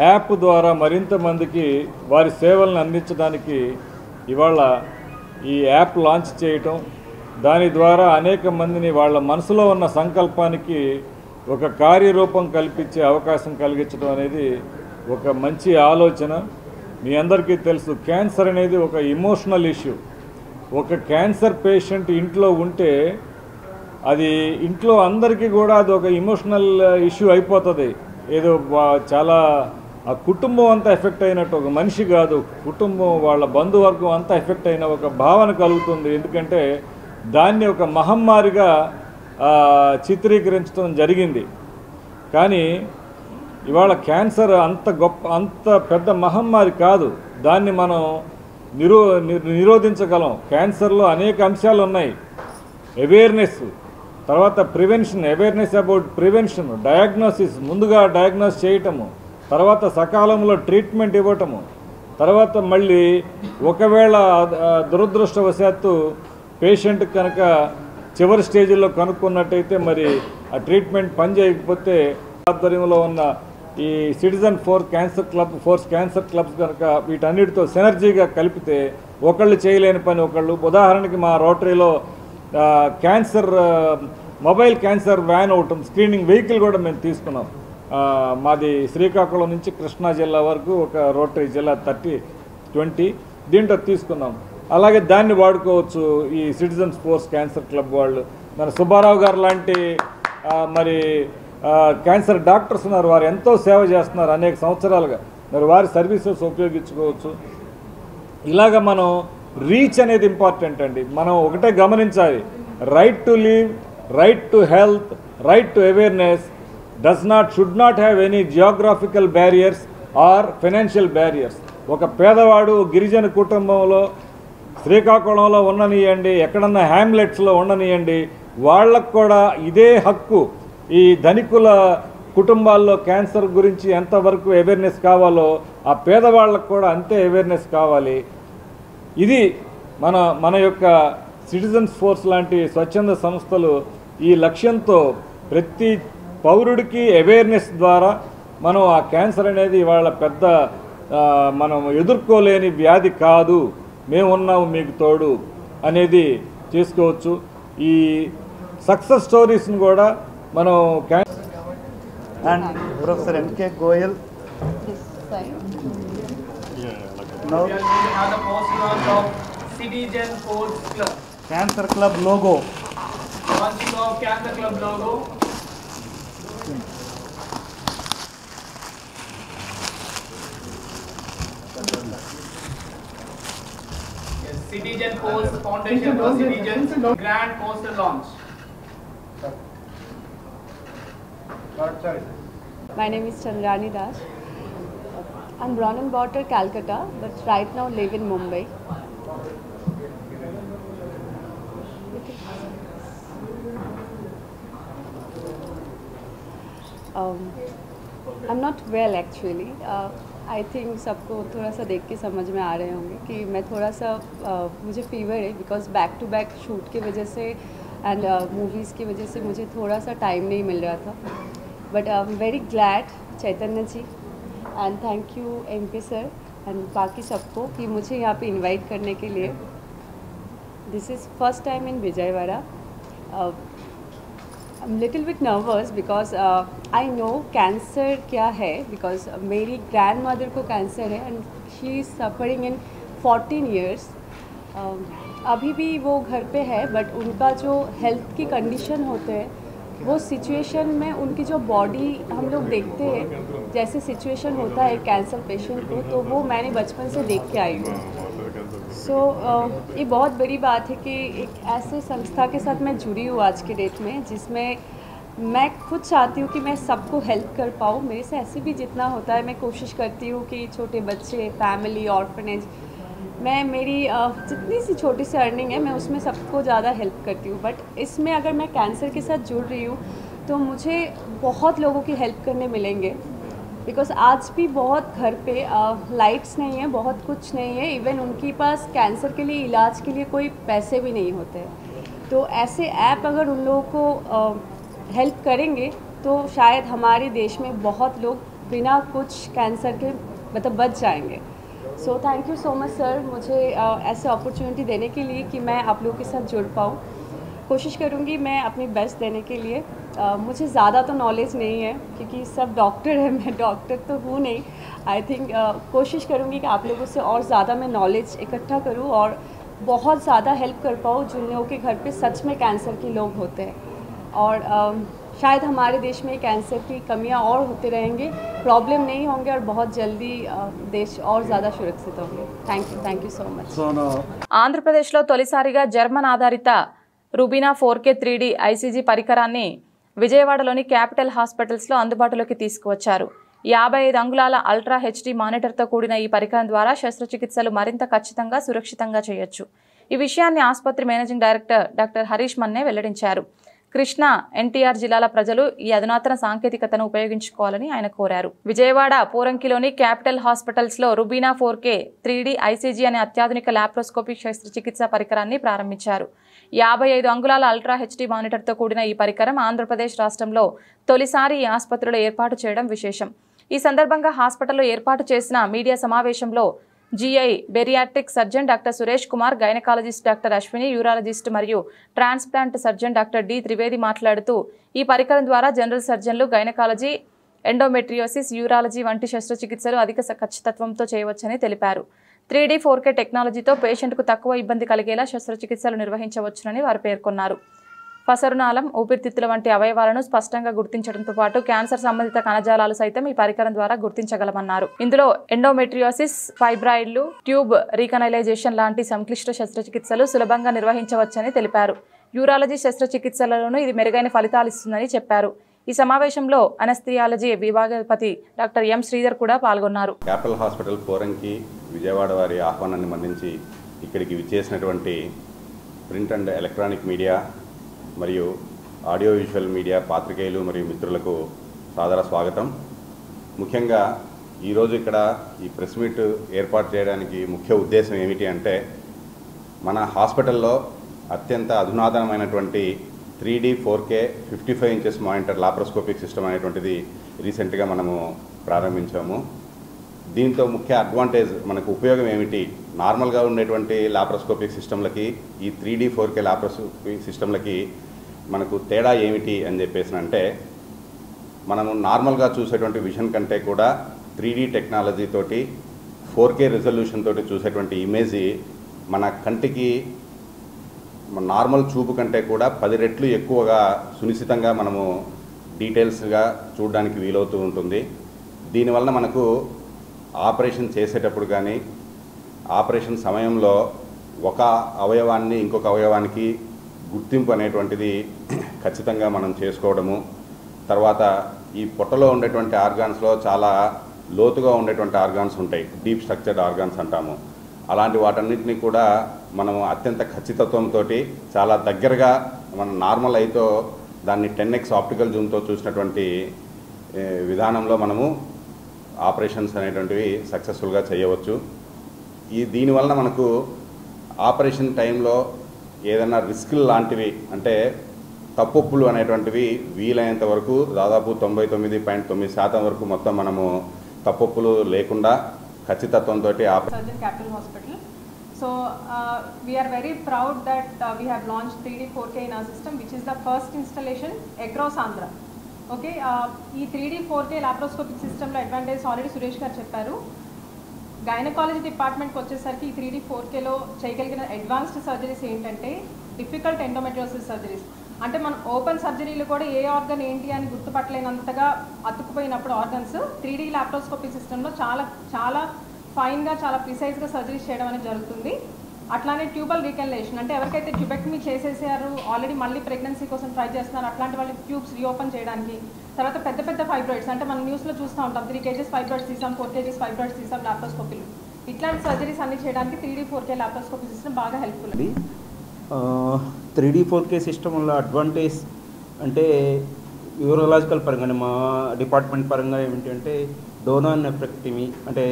యాప్ ద్వారా మరింత మందికి వారి సేవలను అందించడానికి ఇవాళ ఈ యాప్ లాంచ్ చేయటం, దాని ద్వారా అనేక మందిని వాళ్ళ మనసులో ఉన్న సంకల్పానికి ఒక కార్యరూపం కల్పించే అవకాశం కలిగించడం అనేది ఒక మంచి ఆలోచన. మీ అందరికీ తెలుసు, క్యాన్సర్ అనేది ఒక ఎమోషనల్ ఇష్యూ. ఒక క్యాన్సర్ పేషెంట్ ఇంట్లో ఉంటే అది ఇంట్లో అందరికీ కూడా అది ఒక ఎమోషనల్ ఇష్యూ అయిపోతుంది. ఏదో చాలా ఆ కుటుంబం అంతా ఎఫెక్ట్ అయినట్టు, ఒక మనిషి కాదు కుటుంబం వాళ్ళ బంధువర్గం అంతా ఎఫెక్ట్ అయిన ఒక భావన కలుగుతుంది. ఎందుకంటే దాన్ని ఒక మహమ్మారిగా చిత్రీకరించడం జరిగింది. కానీ ఇవాళ క్యాన్సర్ అంత పెద్ద మహమ్మారి కాదు. దాన్ని మనం నిరోధించగలం. క్యాన్సర్లో అనేక అంశాలు ఉన్నాయి. అవేర్నెస్, తర్వాత prevention, awareness about prevention, diagnosis, ముందుగా డయాగ్నోస్ చేయటము, తర్వాత సకాలంలో ట్రీట్మెంట్ ఇవ్వటము, తర్వాత మళ్ళీ ఒకవేళ దురదృష్టవశాత్తు పేషెంట్ కనుక చివరి స్టేజ్లో కనుక్కున్నట్టయితే మరి ఆ ట్రీట్మెంట్ పనిచేయకపోతే ఆధ్వర్యంలో ఉన్న ఈ సిటిజన్ ఫోర్స్ క్యాన్సర్ క్లబ్స్ కనుక వీటన్నిటితో సినర్జీగా కలిపితే ఒకళ్ళు చేయలేని పని ఒకళ్ళు. ఉదాహరణకి మా రోటరీలో మొబైల్ క్యాన్సర్ వ్యాన్ ఒకటి, స్క్రీనింగ్ వెహికల్ కూడా మేము తీసుకున్నాం. మాది శ్రీకాకుళం నుంచి కృష్ణా జిల్లా వరకు ఒక రోటరీ జిల్లా 30-20 దీంట్లో తీసుకున్నాం. అలాగే దాన్ని వాడుకోవచ్చు ఈ సిటిజన్స్ ఫోర్స్ క్యాన్సర్ క్లబ్ వాళ్ళు. మన సుబ్బారావు గారు లాంటి మరి క్యాన్సర్ డాక్టర్స్ ఉన్నారు, వారు ఎంతో సేవ చేస్తున్నారు అనేక సంవత్సరాలుగా. మరి వారి సర్వీసెస్ ఉపయోగించుకోవచ్చు. ఇలాగ మనం రీచ్ అనేది ఇంపార్టెంట్ అండి. మనం ఒకటే గమనించాలి, right to live, right to health, right to awareness should not have any geographical barriers or financial barriers. ఒక పేదవాడు గిరిజన కుటుంబంలో శ్రీకాకుళంలో ఉండనియండి, ఎక్కడన్నా హ్యామ్లెట్స్లో ఉండనియండి, వాళ్ళకు కూడా ఇదే హక్కు. ఈ ధనికుల కుటుంబాల్లో క్యాన్సర్ గురించి ఎంతవరకు అవేర్నెస్ కావాలో ఆ పేదవాళ్ళకు కూడా అంతే అవేర్నెస్ కావాలి. ఇది మన యొక్క సిటిజన్స్ ఫోర్స్ లాంటి స్వచ్ఛంద సంస్థలు ఈ లక్ష్యంతో ప్రతి పౌరుడికి అవేర్నెస్ ద్వారా మనం ఆ క్యాన్సర్ అనేది వాళ్ళ పెద్ద మనం ఎదుర్కోలేని వ్యాధి కాదు, మేము ఉన్నాము మీకు తోడు అనేది చేసుకోవచ్చు. ఈ సక్సెస్ స్టోరీస్ని కూడా మనం and professor MK Goyal cancer club logo. Citizen Force Foundation for Citizens Grand Poster Launch. My name is Chandrani Das. I'm born and brought at Calcutta, but right now live in Mumbai. I'm not well actually. I think सबको थोड़ा सा देख के समझ में आ रहे होंगे कि मैं थोड़ा सा मुझे फीवर है because back to back shoot की वजह से एंड मूवीज़ की वजह से मुझे थोड़ा सा टाइम नहीं मिल रहा था. But I am very glad Chaitanya ji and thank you MP sir and बाकी सबको कि मुझे यहाँ पे इनवाइट करने के लिए. This is first time in Vijayawada. I'm little bit nervous because I know cancer क्या है because मेरी grandmother को cancer है and she is suffering in 14 years. अभी भी वो घर पे है but उनका जो health की condition होते हैं वो situation में उनकी जो body हम लोग देखते हैं जैसे situation होता है कैंसर पेशेंट को, तो वो मैंने बचपन से देख के आई हूँ. ये बहुत बड़ी बात है कि एक ऐसे संस्था के साथ मैं जुड़ी हूँ आज के डेट में जिसमें मैं खुद चाहती हूँ कि मैं सबको हेल्प कर पाऊँ. मेरे से ऐसे भी जितना होता है मैं कोशिश करती हूँ कि छोटे बच्चे, फैमिली, ऑर्फनेज, मैं मेरी जितनी सी छोटी सी अर्निंग है मैं उसमें सबको ज़्यादा हेल्प करती हूँ. बट इसमें अगर मैं कैंसर के साथ जुड़ रही हूँ तो मुझे बहुत लोगों की हेल्प करने मिलेंगे बिकॉज आज भी बहुत घर पे लाइट्स नहीं है, बहुत कुछ नहीं है. इवन उनके पास कैंसर के लिए इलाज के लिए कोई पैसे भी नहीं होते. तो ऐसे ऐप अगर उन लोगों को हेल्प करेंगे तो शायद हमारे देश में बहुत लोग बिना कुछ कैंसर के मतलब बच जाएंगे. So thank you so much sir मुझे ऐसे अपॉर्चुनिटी देने के लिए कि मैं आप लोगों के साथ जुड़ पाऊँ. कोशिश करूँगी मैं अपनी बेस्ट देने के लिए. मुझे ज़्यादा तो नॉलेज नहीं है क्योंकि सब डॉक्टर है, मैं डॉक्टर तो हूँ नहीं. आई थिंक कोशिश करूँगी कि आप लोगों से और ज़्यादा मैं नॉलेज इकट्ठा करूँ और बहुत ज़्यादा हेल्प कर पाऊँ जिन लोगों के घर पे सच में कैंसर के लोग होते हैं. और शायद हमारे देश में कैंसर की कमियां और होते रहेंगे, प्रॉब्लम नहीं होंगे और बहुत जल्दी देश और ज़्यादा सुरक्षित होंगे. Thank you so much. ఆంధ్రప్రదేశ్లో తొలిసారిగా జర్మన్ ఆధారిత రుబీనా 4K 3D ICG పరికరాన్ని విజయవాడలోని క్యాపిటల్ హాస్పిటల్స్లో అందుబాటులోకి తీసుకువచ్చారు. 55 అంగుళాల అల్ట్రా HD మానిటర్తో కూడిన ఈ పరికరం ద్వారా శస్త్రచికిత్సలు మరింత ఖచ్చితంగా, సురక్షితంగా చేయొచ్చు. ఈ విషయాన్ని ఆసుపత్రి మేనేజింగ్ డైరెక్టర్ డాక్టర్ హరీష్ మన్నే వెల్లడించారు. కృష్ణా, ఎన్టీఆర్ జిల్లాల ప్రజలు ఈ అధునాతన సాంకేతికతను ఉపయోగించుకోవాలని ఆయన కోరారు. విజయవాడ పోరంకిలోని క్యాపిటల్ హాస్పిటల్స్లో రుబీనా 4K 3D ICG అనే అత్యాధునిక లాప్రోస్కోపిక్ శస్త్రచికిత్స పరికరాన్ని ప్రారంభించారు. 55 అంగుళాల అల్ట్రా HD మానిటర్తో కూడిన ఈ పరికరం ఆంధ్రప్రదేశ్ రాష్ట్రంలో తొలిసారి ఈ ఆసుపత్రిలో ఏర్పాటు చేయడం విశేషం. ఈ సందర్భంగా హాస్పిటల్లో ఏర్పాటు చేసిన మీడియా సమావేశంలో GI bariatric surgeon doctor Suresh Kumar, gynaecologist doctor Ashwini, urologist మరియు transplant surgeon doctor D Trivedi మాట్లాడుతూ ఈ పరికరం ద్వారా జనరల్ సర్జన్లు గైనకాలజీ, ఎండోమెట్రియోసిస్, యూరాలజీ వంటి శస్త్రచికిత్సలు అధిక ఖచ్చితత్వంతో చేయవచ్చని తెలిపారు. 3D 4K టెక్నాలజీతో పేషెంట్కు తక్కువ ఇబ్బంది కలిగేలా శస్త్రచికిత్సలు నిర్వహించవచ్చునని వారు పేర్కొన్నారు. పసరునాళం, ఊపిరితిత్తుల వంటి అవయవాలను స్పష్టంగా గుర్తించడంతో పాటు క్యాన్సర్ సంబంధిత కణజాలాలు సైతం ఈ పరికరం ద్వారా గుర్తించగలమన్నారు. ఇందులో ఎండోమెట్రియోసిస్, ఫైబ్రాయిడ్లు, ట్యూబ్ రీకనలైజేషన్ లాంటి సంక్లిష్ట శస్త్రచికిత్సలు సులభంగా నిర్వహించవచ్చని తెలిపారు. యూరాలజీ శస్త్రచికిత్సలలోనూ ఇది మెరుగైన ఫలితాలు ఇస్తుందని చెప్పారు. ఈ సమావేశంలో అనస్థియాలజీ విభాగాధిపతి డాక్టర్ ఎం శ్రీధర్ కూడా పాల్గొన్నారు. క్యాపిటల్ హాస్పిటల్ పోరంకి విజయవాడ వారి ఆహ్వానాన్ని మన్నించి ఇక్కడికి విచ్చేసినటువంటి ప్రింట్ అండ్ ఎలక్ట్రానిక్ మీడియా మరియు ఆడియో విజువల్ మీడియా పాత్రికేయులు మరియు మిత్రులకు సాదర స్వాగతం. ముఖ్యంగా ఈరోజు ఇక్కడ ఈ ప్రెస్ మీట్ ఏర్పాటు చేయడానికి ముఖ్య ఉద్దేశం ఏమిటి అంటే, మన హాస్పిటల్లో అత్యంత అధునాతనమైనటువంటి 3D 4K 55 inches monitor laparoscopic system అనేటువంటిది రీసెంట్గా మనము ప్రారంభించాము. దీంతో ముఖ్య అడ్వాంటేజ్, మనకు ఉపయోగం ఏమిటి, నార్మల్గా ఉండేటువంటి లాప్రోస్కోపిక్ సిస్టమ్లకి ఈ 3D 4K లాప్రోస్కోపిక్ సిస్టమ్లకి మనకు తేడా ఏమిటి అని చెప్పేసి అంటే, మనము నార్మల్గా చూసేటువంటి విజన్ కంటే కూడా 3D టెక్నాలజీ తోటి 4K రిజల్యూషన్ తోటి చూసేటువంటి ఇమేజ్ మన కంటికి నార్మల్ చూపు కంటే కూడా 10 రెట్లు ఎక్కువగా సునిశ్చితంగా మనము డీటెయిల్స్గా చూడడానికి వీలవుతూ ఉంటుంది. దీనివల్ల మనకు ఆపరేషన్ చేసేటప్పుడు కానీ ఆపరేషన్ సమయంలో ఒక అవయవాన్ని ఇంకొక అవయవానికి గుర్తింపు అనేటువంటిది ఖచ్చితంగా మనం చేసుకోవడము, తర్వాత ఈ పొట్టలో ఉండేటువంటి ఆర్గాన్స్లో చాలా లోతుగా ఉండేటువంటి ఆర్గాన్స్ ఉంటాయి, డీప్ స్ట్రక్చర్డ్ ఆర్గాన్స్ అంటాము. అలాంటి వాటన్నిటిని కూడా మనము అత్యంత ఖచ్చితత్వంతో చాలా దగ్గరగా మన నార్మల్ ఐతో దాన్ని 10x ఆప్టికల్ జూమ్తో చూసినటువంటి విధానంలో మనము ఆపరేషన్స్ అనేటువంటివి సక్సెస్ఫుల్గా చేయవచ్చు. దీనివల్ల మనకు ఆపరేషన్ టైంలో ఏదైనా రిస్క్ లాంటివి అంటే తప్పొప్పులు అనేటువంటివి వీలైనంత వరకు దాదాపు 99.9% వరకు మొత్తం మనము తప్పొప్పులు లేకుండా ఖచ్చితత్వంతో Surgeon Capital Hospital. So we are very proud that we have launched 3D 4K in our system, which is the first installation across Andhra. Okay, ఈ 3D 4K laparoscopic system లో అడ్వాంటేజ్ ఆల్రెడీ సురేష్ గారు చెప్పారు. Gynaecology డిపార్ట్మెంట్కి వచ్చేసరికి ఈ 3D 4Kలో చేయగలిగిన advanced surgeries ఏంటంటే difficult endometriosis surgeries. అంటే మనం ఓపెన్ సర్జరీలు కూడా ఏ ఆర్గన్ ఏంటి అని గుర్తుపట్టలేనంతగా అతుక్కుపోయినప్పుడు ఆర్గన్స్ 3D లాప్రోస్కోపిక్ సిస్టంలో చాలా ఫైన్గా చాలా ప్రిసైజ్గా సర్జరీస్ చేయడం అనేది జరుగుతుంది. అట్లానే ట్యూబల్ రీకనలైజేషన్, అంటే ఎవరికైతే ట్యూబెక్టమీ చేసేసారు, ఆల్రెడీ మళ్ళీ ప్రెగ్నెన్సీ కోసం ట్రై చేస్తున్నారు, అట్లాంటి వాళ్ళకి ట్యూబ్స్ రీఓపెన్ చేయడానికి. తర్వాత పెద్ద ఫైబ్రాయిడ్స్, అంటే మనం న్యూస్లో చూస్తూ ఉంటాం 3 kgs ఫైబ్రాయిడ్స్ తీసాం, 4 kgs ఫైబ్రాయిడ్స్ తీసాం లాప్రోస్కోపీలు. ఇట్లాంటి సర్జరీస్ అన్ని చేయడానికి 3D 4K లాప్రోస్కోపీ సిస్టమ్ బాగా హెల్ప్ఫుల్. 3D 4K సిస్టమ్ వల్ల అడ్వాంటేజ్ అంటే యూరోలాజికల్ పరంగా మా డిపార్ట్మెంట్ పరంగా ఏమిటంటే డోనార్ నెఫ్రెక్టమీ, అంటే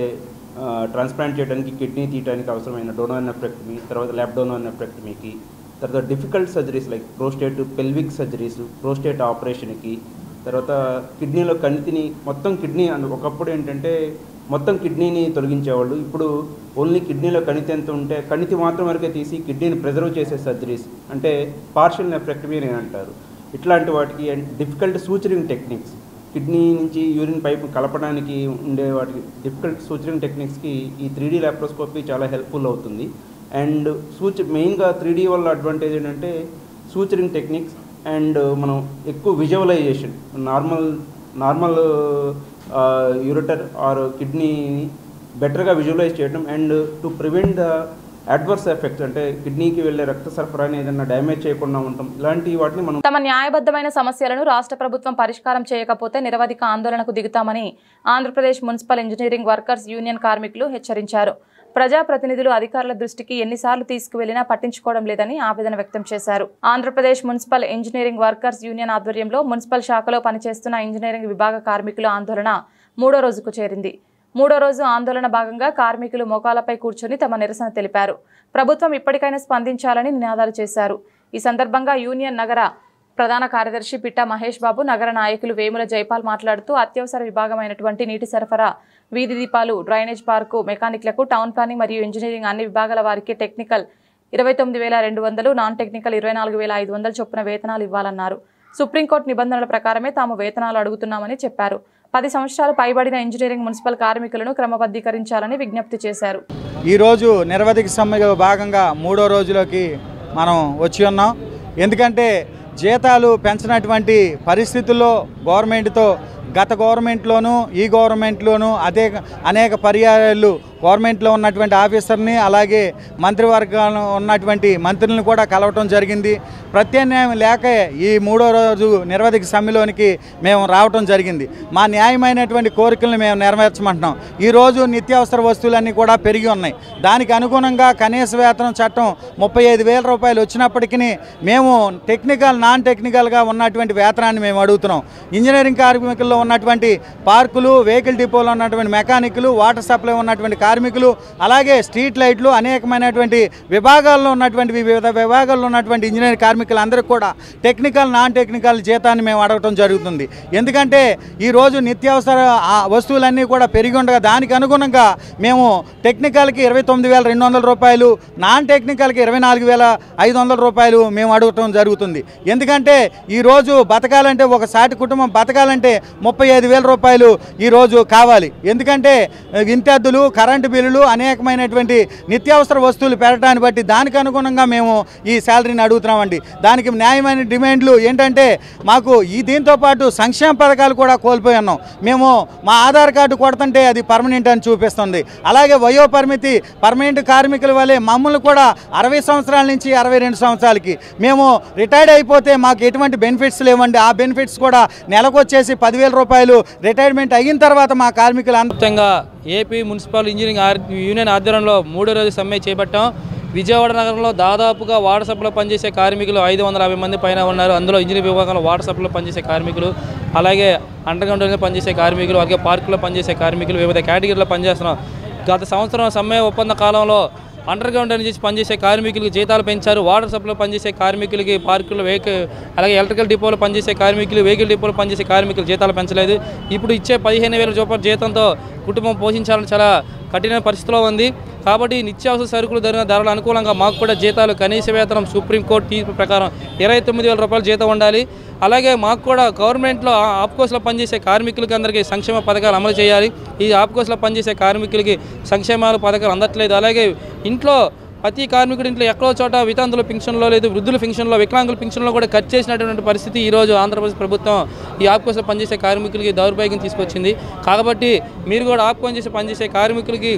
ట్రాన్స్ప్లాంట్ చేయడానికి కిడ్నీ తీయడానికి అవసరమైన డోనార్ నెఫ్రెక్టమీ, తర్వాత ల్యాబ్ డోనార్ నెఫ్రెక్టమీకి, తర్వాత difficult surgeries like prostate pelvic surgeries, prostate ఆపరేషన్కి, తర్వాత కిడ్నీలో కణితిని మొత్తం కిడ్నీ ఒకప్పుడు ఏంటంటే మొత్తం కిడ్నీని తొలగించేవాళ్ళు, ఇప్పుడు ఓన్లీ కిడ్నీలో కణితి ఎంత ఉంటే కణితి మాత్రం వరకే తీసి కిడ్నీని ప్రిజర్వ్ చేసే సర్జరీస్ అంటే పార్షియల్ నెఫ్రెక్టమీ అని అంటారు. ఇట్లాంటి వాటికి డిఫికల్ట్ సూచరింగ్ టెక్నిక్స్, కిడ్నీ నుంచి యూరిన్ పైప్ కలపడానికి ఉండే వాటికి డిఫికల్ట్ సూచరింగ్ టెక్నిక్స్కి ఈ 3D లాప్రోస్కోపీ చాలా హెల్ప్ఫుల్ అవుతుంది. అండ్ మెయిన్గా 3D వల్ల అడ్వాంటేజ్ ఏంటంటే సూచరింగ్ టెక్నిక్స్ అండ్ మనం ఎక్కువ విజువలైజేషన్, నార్మల్ యూరిటర్ ఆర్ కిడ్నీని బెటర్గా విజువలైజ్ చేయడం and to prevent the adverse effects, అంటే కిడ్నీకి వెళ్ళే రక్త సరఫరాని ఏదైనా డ్యామేజ్ చేయకుండా ఉంటాం. ఇలాంటి వాటిని మనం తమ న్యాయబద్ధమైన సమస్యలను రాష్ట్ర ప్రభుత్వం పరిష్కారం చేయకపోతే నిరవధిక ఆందోళనకు దిగుతామని Andhra Pradesh municipal engineering workers union కార్మికులు హెచ్చరించారు. ప్రజాప్రతినిధులు అధికారుల దృష్టికి ఎన్నిసార్లు తీసుకువెళ్లినా పట్టించుకోవడం లేదని ఆవేదన వ్యక్తం చేశారు. Andhra Pradesh municipal engineering workers union ఆధ్వర్యంలో మున్సిపల్ శాఖలో పనిచేస్తున్న ఇంజనీరింగ్ విభాగ కార్మికుల ఆందోళన 3వ రోజుకు చేరింది. 3వ రోజు ఆందోళన భాగంగా కార్మికులు మోకాలపై కూర్చొని తమ నిరసన తెలిపారు. ప్రభుత్వం ఇప్పటికైనా స్పందించాలని నినాదాలు చేశారు. ఈ సందర్భంగా యూనియన్ నగర ప్రధాన కార్యదర్శి పిట్టా మహేష్ బాబు, నగర నాయకులు వేముల జైపాల్ మాట్లాడుతూ అత్యవసర విభాగమైనటువంటి నీటి సరఫరా, వీధి దీపాలు, డ్రైనేజ్ పార్కు మెకానిక్లకు, టౌన్ ప్లానింగ్ మరియు ఇంజనీరింగ్ అన్ని విభాగాల వారికి టెక్నికల్ 29,200, నాన్ టెక్నికల్ 24,500 చొప్పున వేతనాలు ఇవ్వాలన్నారు. సుప్రీంకోర్టు నిబంధనల ప్రకారమే తాము వేతనాలు అడుగుతున్నామని చెప్పారు. 10 సంవత్సరాలు పైబడిన ఇంజనీరింగ్ మున్సిపల్ కార్మికులను క్రమబద్ధీకరించాలని విజ్ఞప్తి చేశారు. ఈరోజు నిరవధిక సమ్మెలో భాగంగా 3వ రోజులోకి మనం వచ్చి ఉన్నాం. ఎందుకంటే జీతాలు పెంచినటువంటి పరిస్థితుల్లో గవర్నమెంట్తో గత గవర్నమెంట్లోనూ ఈ గవర్నమెంట్లోనూ అనేక పర్యాయాలు గవర్నమెంట్లో ఉన్నటువంటి ఆఫీసర్ని అలాగే మంత్రివర్గంలో ఉన్నటువంటి మంత్రులను కూడా కలవటం జరిగింది. ప్రత్యామ్నాయం లేక ఈ 3వ రోజు నిరవధిక సమ్మెలోనికి మేము రావటం జరిగింది. మా న్యాయమైనటువంటి కోరికలను మేము నెరవేర్చమంటున్నాం. ఈరోజు నిత్యావసర వస్తువులన్నీ కూడా పెరిగి ఉన్నాయి. దానికి అనుగుణంగా కనీస వేతనం చట్టం 35,000 రూపాయలు వచ్చినప్పటికీ మేము నాన్ టెక్నికల్గా ఉన్నటువంటి వేతనాన్ని మేము అడుగుతున్నాం. ఇంజనీరింగ్ కార్మికుల్లో ఉన్నటువంటి పార్కులు, వెహికల్ డిపోలో ఉన్నటువంటి మెకానిక్లు, వాటర్ సప్లై ఉన్నటువంటి కార్మికులు, అలాగే స్ట్రీట్ లైట్లు, అనేకమైనటువంటి విభాగాల్లో ఉన్నటువంటి వివిధ విభాగాల్లో ఉన్నటువంటి ఇంజనీరింగ్ కార్మికులందరికీ కూడా టెక్నికల్, నాన్ టెక్నికల్ జీతాన్ని మేము అడగటం జరుగుతుంది. ఎందుకంటే ఈరోజు నిత్యావసర వస్తువులన్నీ కూడా పెరిగి ఉండగా దానికి అనుగుణంగా మేము టెక్నికల్కి 29,200 రూపాయలు, నాన్ టెక్నికల్కి 24,500 రూపాయలు మేము అడగటం జరుగుతుంది. ఎందుకంటే ఈరోజు బతకాలంటే ఒక సాటి కుటుంబం బతకాలంటే 35,000 రూపాయలు ఈరోజు కావాలి. ఎందుకంటే వింతద్దులు, కరెంటు బిల్లులు, అనేకమైనటువంటి నిత్యావసర వస్తువులు పెరగడాన్ని బట్టి దానికి అనుగుణంగా మేము ఈ శాలరీని అడుగుతున్నామండి. దానికి న్యాయమైన డిమాండ్లు ఏంటంటే మాకు దీంతో పాటు సంక్షేమ పథకాలు కూడా కోల్పోయి ఉన్నాం. మేము మా ఆధార్ కార్డు కొడుతుంటే అది పర్మనెంట్ అని చూపిస్తుంది. అలాగే వయో పరిమితి పర్మనెంట్ కార్మికుల వల్లే మమ్మల్ని కూడా 60 సంవత్సరాల నుంచి 62 సంవత్సరాలకి మేము రిటైర్డ్ అయిపోతే మాకు ఎటువంటి బెనిఫిట్స్ లేవండి. ఆ బెనిఫిట్స్ కూడా నెలకు వచ్చేసి 10,000 రూపాయలు రిటైర్మెంట్ అయిన తర్వాత మా కార్మికులు అంతంగా ఏపీ మున్సిపల్ ఇంజనీరింగ్ యూనియన్ ఆధ్వర్యంలో 3వ రోజు సమ్మె చేపట్టాం. విజయవాడ నగరంలో దాదాపుగా వాటర్ సప్లైలో పనిచేసే కార్మికులు 550 మంది పైన ఉన్నారు. అందులో ఇంజనీరింగ్ విభాగంలో వాటర్ సప్లైలో పనిచేసే కార్మికులు, అలాగే అండర్ గ్రౌండ్లో పనిచేసే కార్మికులు, అలాగే పార్కులో పనిచేసే కార్మికులు, వివిధ కేటగిరీలో పనిచేస్తున్నాం. గత సంవత్సరం సమ్మె ఒప్పంద కాలంలో అండర్ గ్రౌండ్ నుంచి పనిచేసే కార్మికులకు జీతాలు పెంచారు. వాటర్ సప్లైలో పనిచేసే కార్మికులకి, పార్కులు, అలాగే ఎలక్ట్రికల్ డిపోలో పనిచేసే కార్మికులు, వెహికల్ డిపోలో పనిచేసే కార్మికులు జీతాలు పెంచలేదు. ఇప్పుడు ఇచ్చే 15,000 రూపాయల జీతంతో కుటుంబం పోషించాలని చాలా కఠిన పరిస్థితిలో ఉంది. కాబట్టి నిత్యావసర సరుకులు ధరలు అనుకూలంగా మాకు కూడా జీతాలు కనీస వేతనం సుప్రీంకోర్టు తీర్పు ప్రకారం 29,000 రూపాయల జీతం ఉండాలి. అలాగే మాకు కూడా గవర్నమెంట్లో ఆప్కోస్లో పనిచేసే కార్మికులకి అందరికీ సంక్షేమ పథకాలు అమలు చేయాలి. ఈ ఆప్కోస్లో పనిచేసే కార్మికులకి సంక్షేమాల పథకాలు అందట్లేదు. అలాగే ఇంట్లో ప్రతి కార్మికుడి ఇంట్లో ఎక్కడో చోట వితంతుల పింఛన్లో లేదు, వృద్ధుల పింఛన్లో, వికలాంగుల పింఛన్లో కూడా కట్ చేసినటువంటి పరిస్థితి ఈరోజు ఆంధ్రప్రదేశ్ ప్రభుత్వం ఈ ఆప్కోస్లో పనిచేసే కార్మికులకి దౌర్భాగ్యం తీసుకొచ్చింది. కాబట్టి మీరు కూడా ఆప్కోన్ చేసి పనిచేసే కార్మికులకి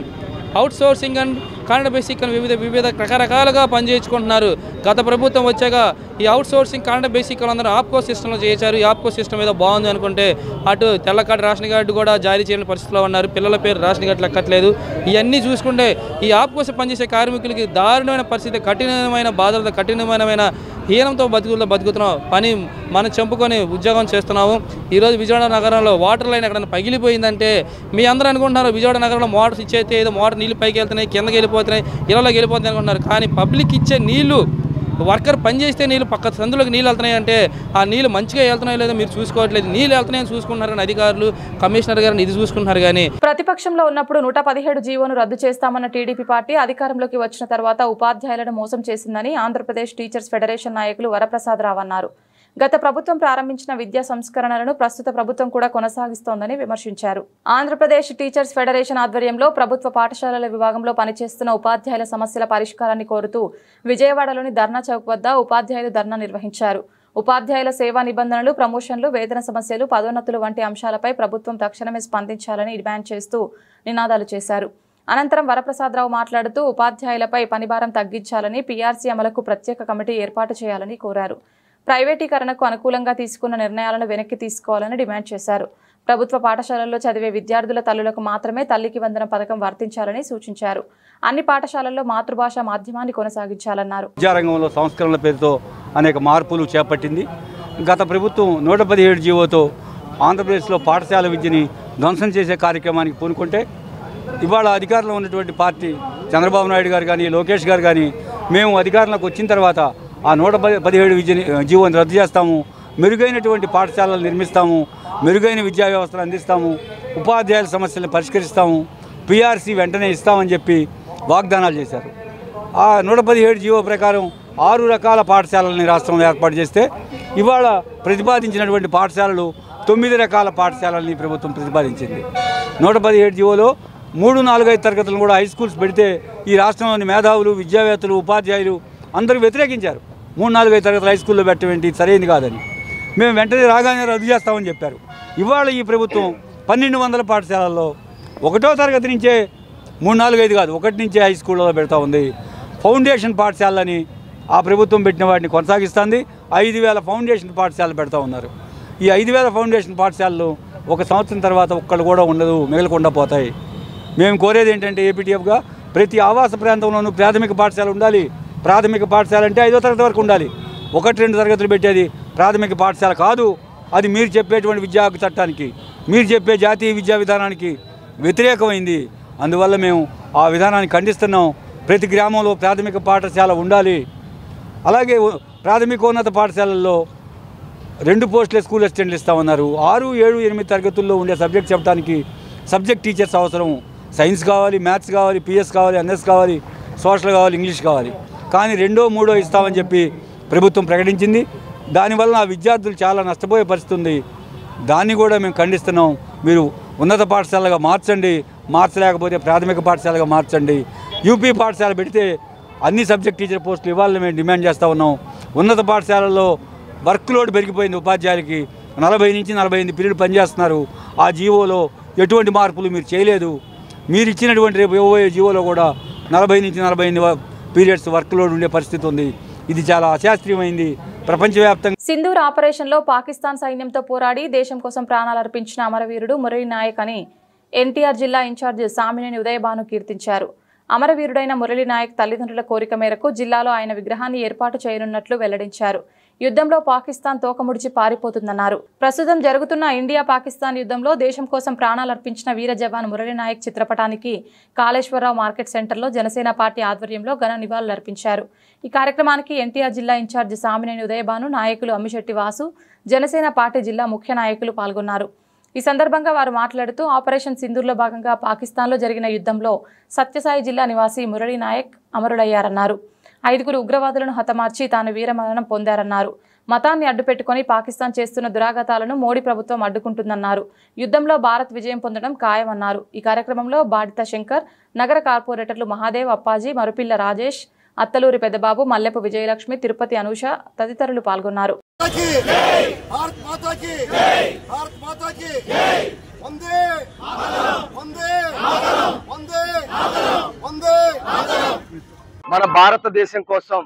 out sourcing and contract basic అని వివిధ రకరకాలుగా పనిచేయించుకుంటున్నారు. గత ప్రభుత్వం వచ్చాక ఈ అవుట్ సోర్సింగ్ కాంట్రాక్ట్ బేసిక్ అందరూ ఆప్కో సిస్టంలో చేశారు. ఈ ఆప్కో సిస్టమ్ ఏదో బాగుంది అనుకుంటే అటు తెల్ల కార్డు, రేషన్ కార్డు కూడా జారీ చేయని పరిస్థితిలో ఉన్నారు. పిల్లల పేరు రేషన్ కార్డు లెక్కట్లేదు. ఇవన్నీ చూసుకుంటే ఈ ఆప్కోసం పనిచేసే కార్మికులకి దారుణమైన పరిస్థితి, కఠినమైన బాధలతో, కఠినమైన హీనంతో బతుకుతున్నాం. పని మనం చంపుకొని ఉద్యోగం చేస్తున్నాము. ఈరోజు విజయవాడ నగరంలో వాటర్ లైన్ ఎక్కడైనా పగిలిపోయిందంటే మీ అందరూ అనుకుంటున్నారు విజయవాడ నగరంలో మోటార్స్ ఇచ్చేస్తే ఏదో మోటార్ నీళ్ళు పైకి వెళ్తున్నాయి, కిందకి వెళ్ళిపోతున్నాయి, ఇళ్ళలోకి వెళ్ళిపోతున్నాయి అనుకుంటున్నారు. కానీ పబ్లిక్ ఇచ్చే నీళ్లు, వర్కర్ పనిచేస్తే నీళ్ళు పక్క సందులోకి నీళ్ళు వెళ్తున్నాయి అంటే ఆ నీళ్ళు మంచిగా వెళ్తున్నాయో లేదో మీరు చూసుకోవట్లేదు. నీళ్ళు వెళ్తున్నాయని చూసుకుంటున్నారు అధికారులు, కమిషనర్ గారిని ఇది చూసుకుంటున్నారు. కానీ ప్రతిపక్షంలో ఉన్నప్పుడు 117 జీవోను రద్దు చేస్తామన్న టీడీపీ పార్టీ అధికారంలోకి వచ్చిన తర్వాత ఉపాధ్యాయులను మోసం చేసిందని ఆంధ్రప్రదేశ్ టీచర్స్ ఫెడరేషన్ నాయకులు వరప్రసాద్ రావు అన్నారు. గత ప్రభుత్వం ప్రారంభించిన విద్యా సంస్కరణలను ప్రస్తుత ప్రభుత్వం కూడా కొనసాగిస్తోందని విమర్శించారు. ఆంధ్రప్రదేశ్ టీచర్స్ ఫెడరేషన్ ఆధ్వర్యంలో ప్రభుత్వ పాఠశాలల విభాగంలో పనిచేస్తున్న ఉపాధ్యాయుల సమస్యల పరిష్కారాన్ని కోరుతూ విజయవాడలోని ధర్నా చౌక్ వద్ద ఉపాధ్యాయులు ధర్నా నిర్వహించారు. ఉపాధ్యాయుల సేవా నిబంధనలు, ప్రమోషన్లు, వేతన సమస్యలు, పదోన్నతులు వంటి అంశాలపై ప్రభుత్వం తక్షణమే స్పందించాలని డిమాండ్ చేస్తూ నినాదాలు చేశారు. అనంతరం వరప్రసాదరావు మాట్లాడుతూ ఉపాధ్యాయులపై పనిభారం తగ్గించాలని, పీఆర్సీ అమలుకు ప్రత్యేక కమిటీ ఏర్పాటు చేయాలని కోరారు. ప్రైవేటీకరణకు అనుకూలంగా తీసుకున్న నిర్ణయాలను వెనక్కి తీసుకోవాలని డిమాండ్ చేశారు. ప్రభుత్వ పాఠశాలల్లో చదివే విద్యార్థుల తల్లులకు మాత్రమే తల్లికి వందనం పథకం వర్తించాలని సూచించారు. అన్ని పాఠశాలల్లో మాతృభాష మాధ్యమాన్ని కొనసాగించాలన్నారు. విద్యారంగంలో సంస్కరణల పేరుతో అనేక మార్పులు చేపట్టింది. గత ప్రభుత్వం 117 జీవోతో ఆంధ్రప్రదేశ్లో పాఠశాల విద్యని ధ్వంసం చేసే కార్యక్రమానికి పూనుకుంటే ఇవాళ అధికారంలో ఉన్నటువంటి పార్టీ చంద్రబాబు నాయుడు గారు కానీ, లోకేష్ గారు కానీ, మేము అధికారంలోకి వచ్చిన తర్వాత ఆ 117 జీవోని రద్దు చేస్తాము, మెరుగైనటువంటి పాఠశాలలు నిర్మిస్తాము, మెరుగైన విద్యా వ్యవస్థలు అందిస్తాము, ఉపాధ్యాయుల సమస్యలను పరిష్కరిస్తాము, పీఆర్సీ వెంటనే ఇస్తామని చెప్పి వాగ్దానాలు చేశారు. ఆ 117 జీవో ప్రకారం 6 రకాల పాఠశాలలని రాష్ట్రంలో ఏర్పాటు చేస్తే ఇవాళ ప్రతిపాదించినటువంటి పాఠశాలలు 9 రకాల పాఠశాలలని ప్రభుత్వం ప్రతిపాదించింది. 117 జీవోలో 3, 4, 5 తరగతులను కూడా హై స్కూల్స్ పెడితే ఈ రాష్ట్రంలోని మేధావులు, విద్యావేత్తలు, ఉపాధ్యాయులు అందరూ వ్యతిరేకించారు. 3-4 తరగతులు హై స్కూల్లో పెట్టడం సరైనది కాదని మేము వెంటనే రాగానే రద్దు చేస్తామని చెప్పారు. ఇవాళ ఈ ప్రభుత్వం 1200 పాఠశాలల్లో 1వ తరగతి నుంచే 3-4-5 కాదు 1 నుంచే హై స్కూల్లో పెడతా ఉంది. ఫౌండేషన్ పాఠశాలని ఆ ప్రభుత్వం పెట్టిన వాటిని కొనసాగిస్తుంది. 5000 ఫౌండేషన్ పాఠశాలలు పెడతా ఉన్నారు. ఈ 5000 ఫౌండేషన్ పాఠశాలలు 1 సంవత్సరం తర్వాత ఒక్కళ్ళు కూడా ఉండదు, మిగలకుండా పోతాయి. మేము కోరేది ఏంటంటే ఏపీటీఎఫ్గా ప్రతి ఆవాస ప్రాంతంలోనూ ప్రాథమిక పాఠశాల ఉండాలి. ప్రాథమిక పాఠశాల అంటే 5వ తరగతి వరకు ఉండాలి. 1-2 తరగతులు పెట్టేది ప్రాథమిక పాఠశాల కాదు. అది మీరు చెప్పేటువంటి విద్యా హక్కు చట్టానికి, మీరు చెప్పే జాతీయ విద్యా విధానానికి వ్యతిరేకమైంది. అందువల్ల మేము ఆ విధానాన్ని ఖండిస్తున్నాం. ప్రతి గ్రామంలో ప్రాథమిక పాఠశాల ఉండాలి. అలాగే ప్రాథమికోన్నత పాఠశాలల్లో 2 పోస్టుల స్కూల్ అసిస్టెంట్లు ఇస్తామన్నారు. 6, 7, 8 తరగతుల్లో ఉండే సబ్జెక్ట్ చెప్పడానికి సబ్జెక్ట్ టీచర్స్ అవసరం. సైన్స్ కావాలి, మ్యాథ్స్ కావాలి, పిఎస్ కావాలి, ఎన్ఎస్ కావాలి, సోషల్ కావాలి, ఇంగ్లీష్ కావాలి. కానీ 2, 3 ఇస్తామని చెప్పి ప్రభుత్వం ప్రకటించింది. దానివల్ల ఆ విద్యార్థులు చాలా నష్టపోయే పరిస్థితి ఉంది. దాన్ని కూడా మేము ఖండిస్తున్నాం. మీరు ఉన్నత పాఠశాలగా మార్చండి, మార్చలేకపోతే ప్రాథమిక పాఠశాలగా మార్చండి. యూపీ పాఠశాల పెడితే అన్ని సబ్జెక్ట్ టీచర్ పోస్టులు ఇవ్వాలని మేము డిమాండ్ చేస్తూ ఉన్నాం. ఉన్నత పాఠశాలల్లో వర్క్ లోడ్ పెరిగిపోయింది. ఉపాధ్యాయులకి 40 నుంచి 45 పీరియడ్ పనిచేస్తున్నారు. ఆ జీవోలో ఎటువంటి మార్పులు మీరు చేయలేదు. మీరు ఇచ్చినటువంటి రేపు ఇవ్వబోయే జీవోలో కూడా 40 నుంచి 45 పీరియడ్స్ వర్క్ లోడ్ ఉండే పరిస్థితి ఉంది. ఇది చాలా అశాస్త్రీయమైంది. ప్రపంచవ్యాప్తంగా సింధూర్ ఆపరేషన్లో పాకిస్తాన్ సైన్యంతో పోరాడి దేశం కోసం ప్రాణాలర్పించిన అమరవీరుడు మురళీ నాయక్ అని ఎన్టీఆర్ జిల్లా ఇన్ఛార్జ్ సామినేని ఉదయభాను కీర్తించారు. అమరవీరుడైన మురళీ నాయక్ తల్లిదండ్రుల కోరిక మేరకు జిల్లాలో ఆయన విగ్రహాన్ని ఏర్పాటు చేయనున్నట్లు వెల్లడించారు. యుద్ధంలో పాకిస్తాన్ తోకముడిచి పారిపోతుందన్నారు. ప్రస్తుతం జరుగుతున్న ఇండియా పాకిస్తాన్ యుద్ధంలో దేశం కోసం ప్రాణాలర్పించిన వీర జవాన్ మురళీ నాయక్ చిత్రపటానికి కాళేశ్వరరావు మార్కెట్ సెంటర్లో జనసేన పార్టీ ఆధ్వర్యంలో ఘన నివాళులర్పించారు. ఈ కార్యక్రమానికి ఎన్టీఆర్ జిల్లా ఇన్ఛార్జ్ సామినేని ఉదయభాను, నాయకులు అమ్మిశెట్టి వాసు, జనసేన పార్టీ జిల్లా ముఖ్య నాయకులు పాల్గొన్నారు. ఈ సందర్భంగా వారు మాట్లాడుతూ ఆపరేషన్ సింధూర్లో భాగంగా పాకిస్తాన్లో జరిగిన యుద్ధంలో సత్యసాయి జిల్లా నివాసి మురళీ నాయక్ అమరుడయ్యారన్నారు. 5 ఉగ్రవాదులను హతమార్చి తాను వీరమరణం పొందారన్నారు. మతాన్ని అడ్డుపెట్టుకుని పాకిస్తాన్ చేస్తున్న దురాఘాతాలను మోడీ ప్రభుత్వం అడ్డుకుంటుందన్నారు. యుద్ధంలో భారత్ విజయం పొందడం ఖాయమన్నారు. ఈ కార్యక్రమంలో బాడిత శంకర్, నగర కార్పొరేటర్లు మహాదేవ్, అప్పాజీ, మరుపిల్ల రాజేష్, అత్తలూరి పెద్దబాబు, మల్లెపు విజయలక్ష్మి, తిరుపతి అనూష తదితరులు పాల్గొన్నారు. మన భారతదేశం కోసం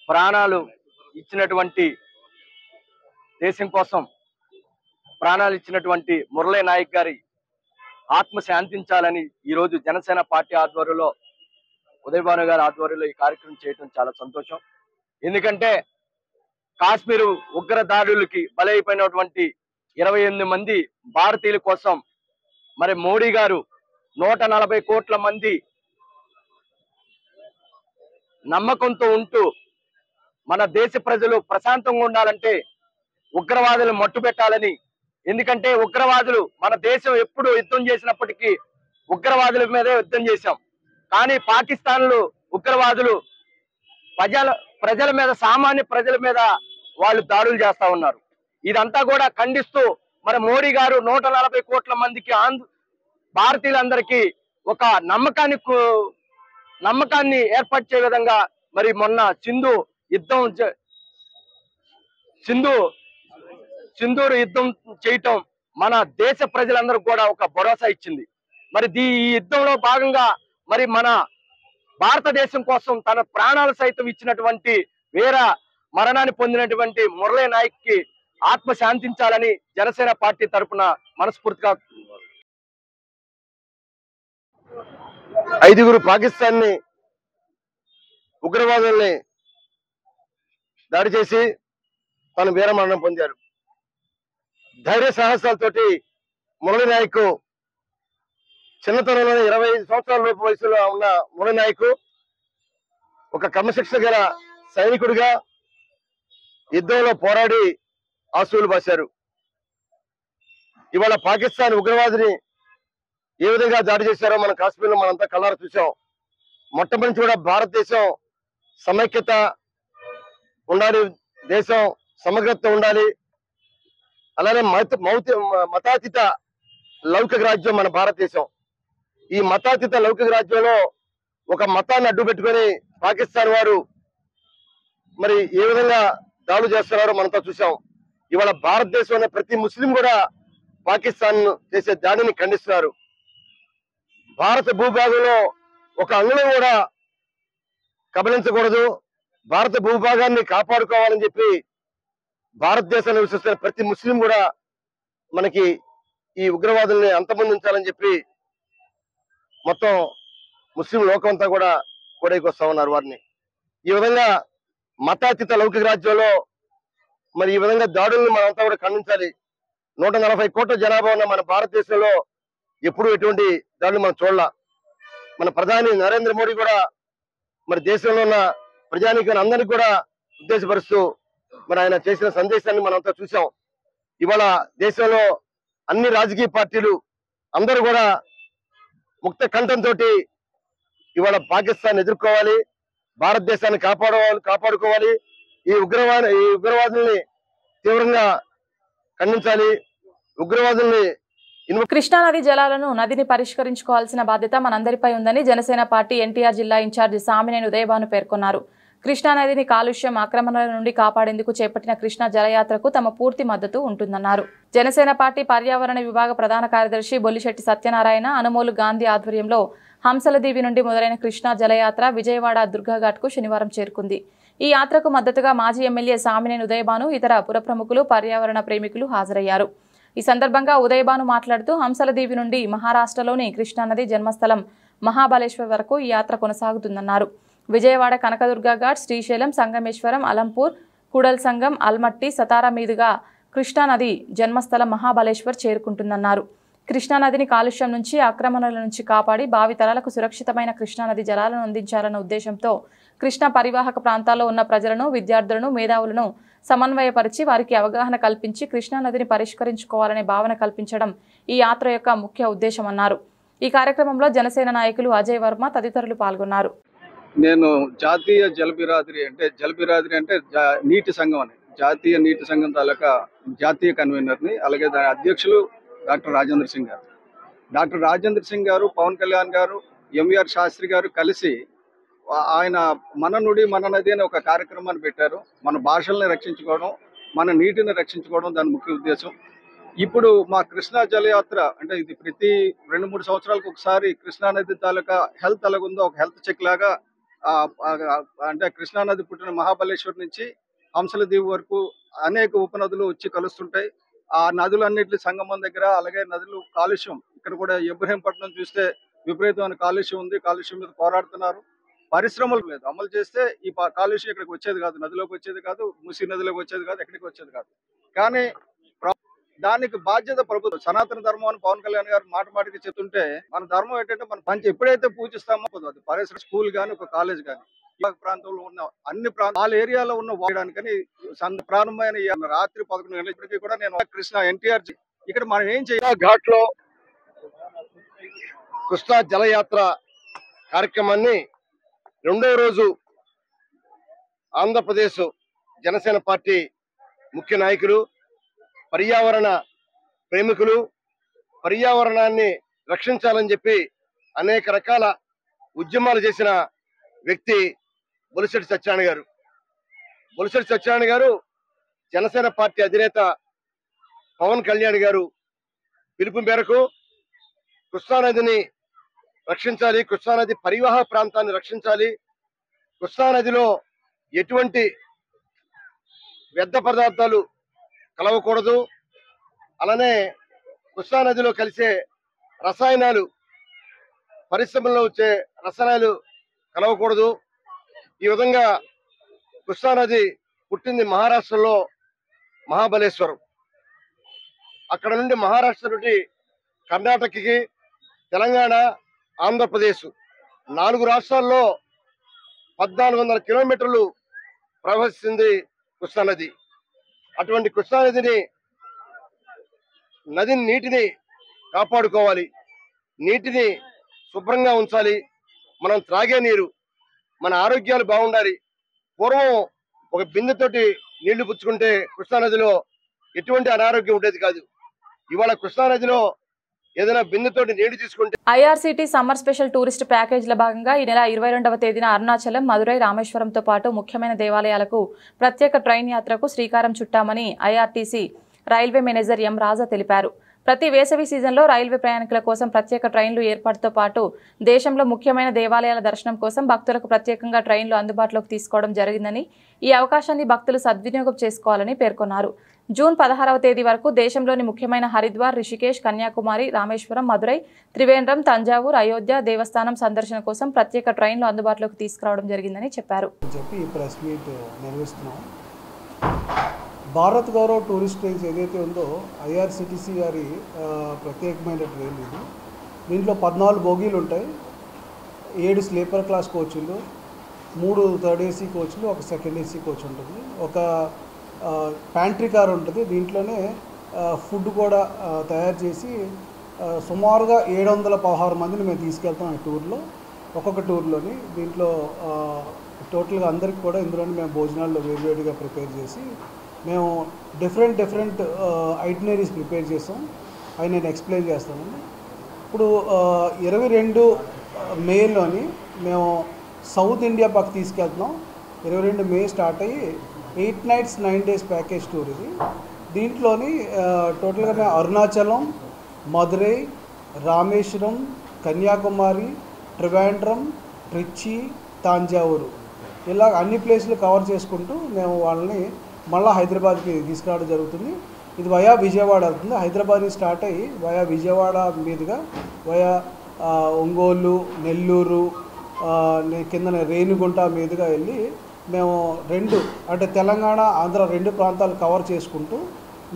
ప్రాణాలు ఇచ్చినటువంటి మురళీ నాయక్ గారి ఆత్మ శాంతించాలని ఈరోజు జనసేన పార్టీ ఆధ్వర్యంలో ఉదయభాను గారి ఆధ్వర్యంలో ఈ కార్యక్రమం చేయడం చాలా సంతోషం. ఎందుకంటే కాశ్మీరు ఉగ్రదాడులకి బలైపోయినటువంటి 28 మంది భారతీయుల కోసం మరి మోడీ గారు 140 కోట్ల మంది నమ్మకంతో ఉంటూ మన దేశ ప్రజలు ప్రశాంతంగా ఉండాలంటే ఉగ్రవాదులు మట్టుబెట్టాలని. ఎందుకంటే ఉగ్రవాదులు మన దేశం ఎప్పుడు యుద్ధం చేసినప్పటికీ ఉగ్రవాదుల మీదే యుద్ధం చేశాం. కానీ పాకిస్తాన్లో ఉగ్రవాదులు ప్రజల మీద, సామాన్య ప్రజల మీద వాళ్ళు దాడులు చేస్తా ఉన్నారు. ఇదంతా కూడా ఖండిస్తూ మరి మోడీ గారు 140 కోట్ల మందికి భారతీయులందరికీ ఒక నమ్మకాన్ని ఏర్పరిచే విధంగా మరి మొన్న సింధూర్ యుద్ధం చేయటం మన దేశ ప్రజలందరూ కూడా ఒక భరోసా ఇచ్చింది. మరి ఈ యుద్ధంలో భాగంగా మరి మన భారతదేశం కోసం తన ప్రాణాలు సైతం ఇచ్చినటువంటి వీర మరణాన్ని పొందినటువంటి మురళీ నాయక్ కి ఆత్మ శాంతించాలని జనసేన పార్టీ తరఫున మనస్ఫూర్తిగా 5 పాకిస్తాన్ ఉగ్రవాదుల్ని దాడి చేసి తను వీరమరణం పొందారు. ధైర్య సాహసాలతోటి మురళీ నాయక్ చిన్నతనంలోనే 25 సంవత్సరాల లోపు వయసులో ఉన్న మురళీ నాయక్ ఒక క్రమశిక్షణ గల సైనికుడిగా యుద్ధంలో పోరాడి ఆశువులు బాశారు. ఇవాళ పాకిస్తాన్ ఉగ్రవాదిని ఏ విధంగా దాడి చేశారో మన కాశ్మీర్లో మనంతా కళ్ళారా చూసాం. మొట్టమొదటి కూడా భారతదేశం సమైక్యత ఉండాలి, దేశం సమగ్రత ఉండాలి. అలానే మతాతీత లౌకిక రాజ్యం మన భారతదేశం. ఈ మతాతీత లౌకిక రాజ్యంలో ఒక మతాన్ని అడ్డు పెట్టుకొని పాకిస్తాన్ వారు మరి ఏ విధంగా దాడులు చేస్తున్నారో మనతో చూసాం. ఇవాళ భారతదేశంలో ప్రతి ముస్లిం కూడా పాకిస్తాన్ చేసే దాడిని ఖండిస్తున్నారు. భారత భూభాగంలో ఒక అంగుళం కూడా కబలించకూడదు, భారత భూభాగాన్ని కాపాడుకోవాలని చెప్పి భారతదేశంలో విశ్వసిస్తున్న ప్రతి ముస్లిం కూడా మనకి ఈ ఉగ్రవాదుల్ని అంతమొందించాలని చెప్పి మొత్తం ముస్లిం లోకం అంతా కూడా వస్తా ఉన్నారు వారిని. ఈ విధంగా మతాతీత లౌకిక రాజ్యంలో మరి ఈ విధంగా దాడులను మనంతా కూడా ఖండించాలి. 140 కోట్ల జనాభా ఉన్న మన భారతదేశంలో ఎప్పుడు ఎటువంటి దాడులు మనం చూడాల. మన ప్రధాని నరేంద్ర మోడీ కూడా మరి దేశంలో ఉన్న ప్రజానీకాన్ని అందరికీ కూడా ఉద్దేశపరుస్తూ మరి ఆయన చేసిన సందేశాన్ని మనంతా చూసాం. ఇవాళ దేశంలో అన్ని రాజకీయ పార్టీలు అందరూ కూడా ముక్త కంఠంతో ఇవాళ పాకిస్తాన్ ఎదుర్కోవాలి, భారతదేశాన్ని కాపాడుకోవాలి, ఈ ఉగ్రవాదుల్ని తీవ్రంగా ఖండించాలి. ఉగ్రవాదుల్ని కృష్ణానది జలాలను నదిని పరిష్కరించుకోవాల్సిన బాధ్యత మనందరిపై ఉందని జనసేన పార్టీ ఎన్టీఆర్ జిల్లా ఇన్ఛార్జి సామినేని ఉదయభాను పేర్కొన్నారు. కృష్ణానదిని కాలుష్యం ఆక్రమణల నుండి కాపాడేందుకు చేపట్టిన కృష్ణా జలయాత్రకు తమ పూర్తి మద్దతు ఉంటుందన్నారు. జనసేన పార్టీ పర్యావరణ విభాగ ప్రధాన కార్యదర్శి బొల్లిశెట్టి సత్యనారాయణ, అనుమోలు గాంధీ ఆధ్వర్యంలో హంసలదీవి నుండి మొదలైన కృష్ణా జలయాత్ర విజయవాడ దుర్గాఘాట్కు శనివారం చేరుకుంది. ఈ యాత్రకు మద్దతుగా మాజీ ఎమ్మెల్యే సామినేని ఉదయభాను, ఇతర పురప్రముఖులు, పర్యావరణ ప్రేమికులు హాజరయ్యారు. ఈ సందర్భంగా ఉదయభాను మాట్లాడుతూ హంసలదీవి నుండి మహారాష్ట్రలోని కృష్ణానది జన్మస్థలం మహాబలేశ్వర్ వరకు ఈ యాత్ర కొనసాగుతుందన్నారు. విజయవాడ కనకదుర్గ ఘాట్, శ్రీశైలం, సంగమేశ్వరం, అలంపూర్, కూడల్ సంగం, అల్మట్టి, సతారా మీదుగా కృష్ణానది జన్మస్థలం మహాబలేశ్వర్ చేరుకుంటుందన్నారు. కృష్ణానదిని కాలుష్యం నుంచి, ఆక్రమణల నుంచి కాపాడి భావితరాలకు సురక్షితమైన కృష్ణానది జలాలను అందించాలన్న ఉద్దేశంతో కృష్ణా పరివాహక ప్రాంతాల్లో ఉన్న ప్రజలను, విద్యార్థులను, మేధావులను సమన్వయపరిచి వారికి అవగాహన కల్పించి కృష్ణానదిని పరిష్కరించుకోవాలనే భావన కల్పించడం ఈ యాత్ర యొక్క ముఖ్య ఉద్దేశమన్నారు. ఈ కార్యక్రమంలో జనసేన నాయకులు అజయ్ వర్మ తదితరులు పాల్గొన్నారు. నేను జాతీయ జలబిరాదరి అంటే నీటి సంఘం అని జాతీయ నీటి సంఘం తాలూకా జాతీయ కన్వీనర్ని, అలాగే దాని అధ్యక్షులు డాక్టర్ రాజేంద్ర సింగ్ గారు, పవన్ కళ్యాణ్ గారు, ఎంవీఆర్ శాస్త్రి గారు కలిసి ఆయన మన నుడి మన నది అనే ఒక కార్యక్రమాన్ని పెట్టారు. మన భాషల్ని రక్షించుకోవడం, మన నీటిని రక్షించుకోవడం దాని ముఖ్య ఉద్దేశం. ఇప్పుడు మా కృష్ణా జలయాత్ర అంటే ఇది ప్రతి 2-3 సంవత్సరాలకు ఒకసారి కృష్ణానది తాలూకా హెల్త్ ఎలాగుందో ఒక హెల్త్ చెక్ లాగా అంటే కృష్ణానది పుట్టిన మహాబలేశ్వర్ నుంచి హంసలదీవి వరకు అనేక ఉపనదులు వచ్చి కలుస్తుంటాయి. ఆ నదులన్నింటి సంగమం దగ్గర అలాగే నదులు కాలుష్యం, ఇక్కడ కూడా ఇబ్రహీంపట్నం చూస్తే విపరీతమైన కాలుష్యం ఉంది. కాలుష్యం మీద పోరాడుతున్నారు. పరిశ్రమల మీద అమలు చేస్తే ఈ కాలుష్యం ఇక్కడికి వచ్చేది కాదు, నదిలోకి వచ్చేది కాదు, మూసీ నదిలోకి వచ్చేది కాదు, ఎక్కడికి వచ్చేది కాదు. కానీ దానికి బాధ్యత ప్రభుత్వం. సనాతన ధర్మం అని పవన్ కళ్యాణ్ గారు మాటికి చెప్తుంటే మన ధర్మం ఏంటంటే మన ఎప్పుడైతే పూజిస్తామో అది పరిసర స్కూల్ కానీ ఒక కాలేజ్ కానీ ప్రాంతంలో ఉన్న అన్ని ప్రాంతాల ఏరియాలో ఉన్న వాడడానికని ప్రారంభమైన రాత్రి 11 గంటలకి కూడా నేను కృష్ణ ఎన్టీఆర్ ఇక్కడ మనం ఏం చేయాలి ఘాట్ లో కృష్ణా జలయాత్ర కార్యక్రమాన్ని 2వ రోజు ఆంధ్రప్రదేశ్ జనసేన పార్టీ ముఖ్య నాయకులు, పర్యావరణ ప్రేమికులు, పర్యావరణాన్ని రక్షించాలని చెప్పి అనేక రకాల ఉద్యమాలు చేసిన వ్యక్తి బొలిశెట్టి సత్యనారాయణ గారు జనసేన పార్టీ అధినేత పవన్ కళ్యాణ్ గారు పిలుపు మేరకు కృష్ణానదిని రక్షించాలి, కృష్ణానది పరివాహ ప్రాంతాన్ని రక్షించాలి, కృష్ణానదిలో ఎటువంటి వ్యర్థ పదార్థాలు కలవకూడదు, అలానే కృష్ణానదిలో కలిసే రసాయనాలు, పరిశ్రమల్లో వచ్చే రసాయనాలు కలవకూడదు. ఈ విధంగా కృష్ణానది పుట్టింది మహారాష్ట్రలో మహాబలేశ్వరం. అక్కడ నుండి మహారాష్ట్ర నుండి కర్ణాటకకి, తెలంగాణ, ఆంధ్రప్రదేశ్ 4 రాష్ట్రాల్లో 1400 కిలోమీటర్లు ప్రవహిస్తుంది కృష్ణానది. అటువంటి కృష్ణానదిని నీటిని కాపాడుకోవాలి, నీటిని శుభ్రంగా ఉంచాలి. మనం త్రాగే నీరు, మన ఆరోగ్యాలు బాగుండాలి. పూర్వం ఒక బిందెతోటి నీళ్లు పుచ్చుకుంటే కృష్ణానదిలో ఎటువంటి అనారోగ్యం ఉండేది కాదు. ఇవాళ కృష్ణానదిలో ఏదైనా బిందెతోటి నీళ్లు తీసుకుంటే ఐఆర్సీటీ సమ్మర్ స్పెషల్ టూరిస్ట్ ప్యాకేజీల భాగంగా ఈ నెల 22వ తేదీన అరుణాచలం, మదురై, రామేశ్వరంతో పాటు ముఖ్యమైన దేవాలయాలకు ప్రత్యేక ట్రైన్ యాత్రకు శ్రీకారం చుట్టామని ఐఆర్టీసీ రైల్వే మేనేజర్ ఎం రాజా తెలిపారు. ప్రతి వేసవి సీజన్లో రైల్వే ప్రయాణికుల కోసం ప్రత్యేక ట్రైన్లు ఏర్పాటుతో పాటు దేశంలో ముఖ్యమైన దేవాలయాల దర్శనం కోసం భక్తులకు ప్రత్యేకంగా ట్రైన్లు అందుబాటులోకి తీసుకోవడం జరిగిందని, ఈ అవకాశాన్ని భక్తులు సద్వినియోగం చేసుకోవాలని పేర్కొన్నారు. జూన్ 16వ తేదీ వరకు దేశంలోని ముఖ్యమైన హరిద్వార్, రిషికేశ్, కన్యాకుమారి, రామేశ్వరం, మదురై, త్రివేంద్రం, తంజావూర్, అయోధ్య దేవస్థానం సందర్శన కోసం ప్రత్యేక ట్రైన్లు అందుబాటులోకి తీసుకురావడం జరిగిందని చెప్పారు. భారత్ గౌరవ్ టూరిస్ట్ ట్రైన్స్ ఏదైతే ఉందో ఐఆర్సిటీసీ గారి ప్రత్యేకమైన ట్రైన్ ఇది. దీంట్లో 14 బోగీలు ఉంటాయి, 7 స్లీపర్ క్లాస్ కోచ్లు, 3 థర్డ్ ఏసీ కోచ్లు, 1 సెకండ్ ఏసీ కోచ్ ఉంటుంది, ఒక ప్యాంట్రీ కార్ ఉంటుంది. దీంట్లోనే ఫుడ్ కూడా తయారు చేసి సుమారుగా 716 మందిని మేము తీసుకెళ్తాం ఈ టూర్లో. ఒక్కొక్క టూర్లోని దీంట్లో టోటల్గా అందరికి కూడా ఇందులోనే మేము భోజనాల్లో వేరువేడిగా ప్రిపేర్ చేసి మేము డిఫరెంట్ ఐటినరీస్ ప్రిపేర్ చేస్తాం. అవి నేను ఎక్స్ప్లెయిన్ చేస్తానండి. ఇప్పుడు 22 మేలోని మేము సౌత్ ఇండియా పక్క తీసుకెళ్తున్నాం. 22 మే స్టార్ట్ అయ్యి 8 nights 9 days ప్యాకేజ్ టూర్ ఇది. దీంట్లోని టోటల్గా మేము అరుణాచలం, మదురై, రామేశ్వరం, కన్యాకుమారి, త్రివేంద్రం, ట్రిచి, తంజావూరు ఇలా అన్ని ప్లేసులు కవర్ చేసుకుంటూ మేము వాళ్ళని మళ్ళీ హైదరాబాద్కి తీసుకురావడం జరుగుతుంది. ఇది వయా విజయవాడ అవుతుంది. హైదరాబాద్ నుంచి స్టార్ట్ అయ్యి వయా విజయవాడ మీదుగా వయా ఒంగోలు, నెల్లూరు, కింద రేణిగుంట మీదుగా వెళ్ళి మేము 2 అంటే తెలంగాణ, ఆంధ్ర 2 ప్రాంతాలు కవర్ చేసుకుంటూ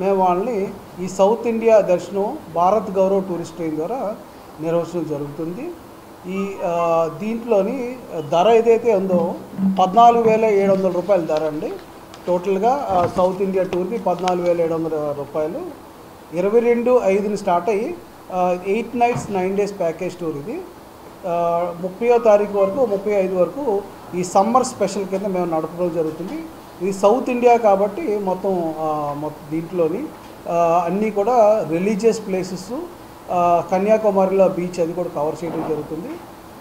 మేము వాళ్ళని ఈ సౌత్ ఇండియా దర్శనం భారత్ గౌరవ్ టూరిస్ట్ ట్రైన్ ద్వారా నిర్వహించడం జరుగుతుంది. ఈ దీంట్లోని ధర ఏదైతే ఉందో 14,700 రూపాయల ధర అండి. టోటల్గా సౌత్ ఇండియా టూర్కి 14,700 రూపాయలు. 22/5 స్టార్ట్ అయ్యి 8 nights 9 days ప్యాకేజ్ టూర్ ఇది. 30వ తారీఖు వరకు 35 వరకు ఈ సమ్మర్ స్పెషల్ కింద మేము నడపడం జరుగుతుంది. ఇది సౌత్ ఇండియా కాబట్టి మొత్తం దీంట్లోని అన్నీ కూడా రిలీజియస్ ప్లేసెస్, కన్యాకుమారిలో బీచ్ అది కూడా కవర్ చేయడం జరుగుతుంది.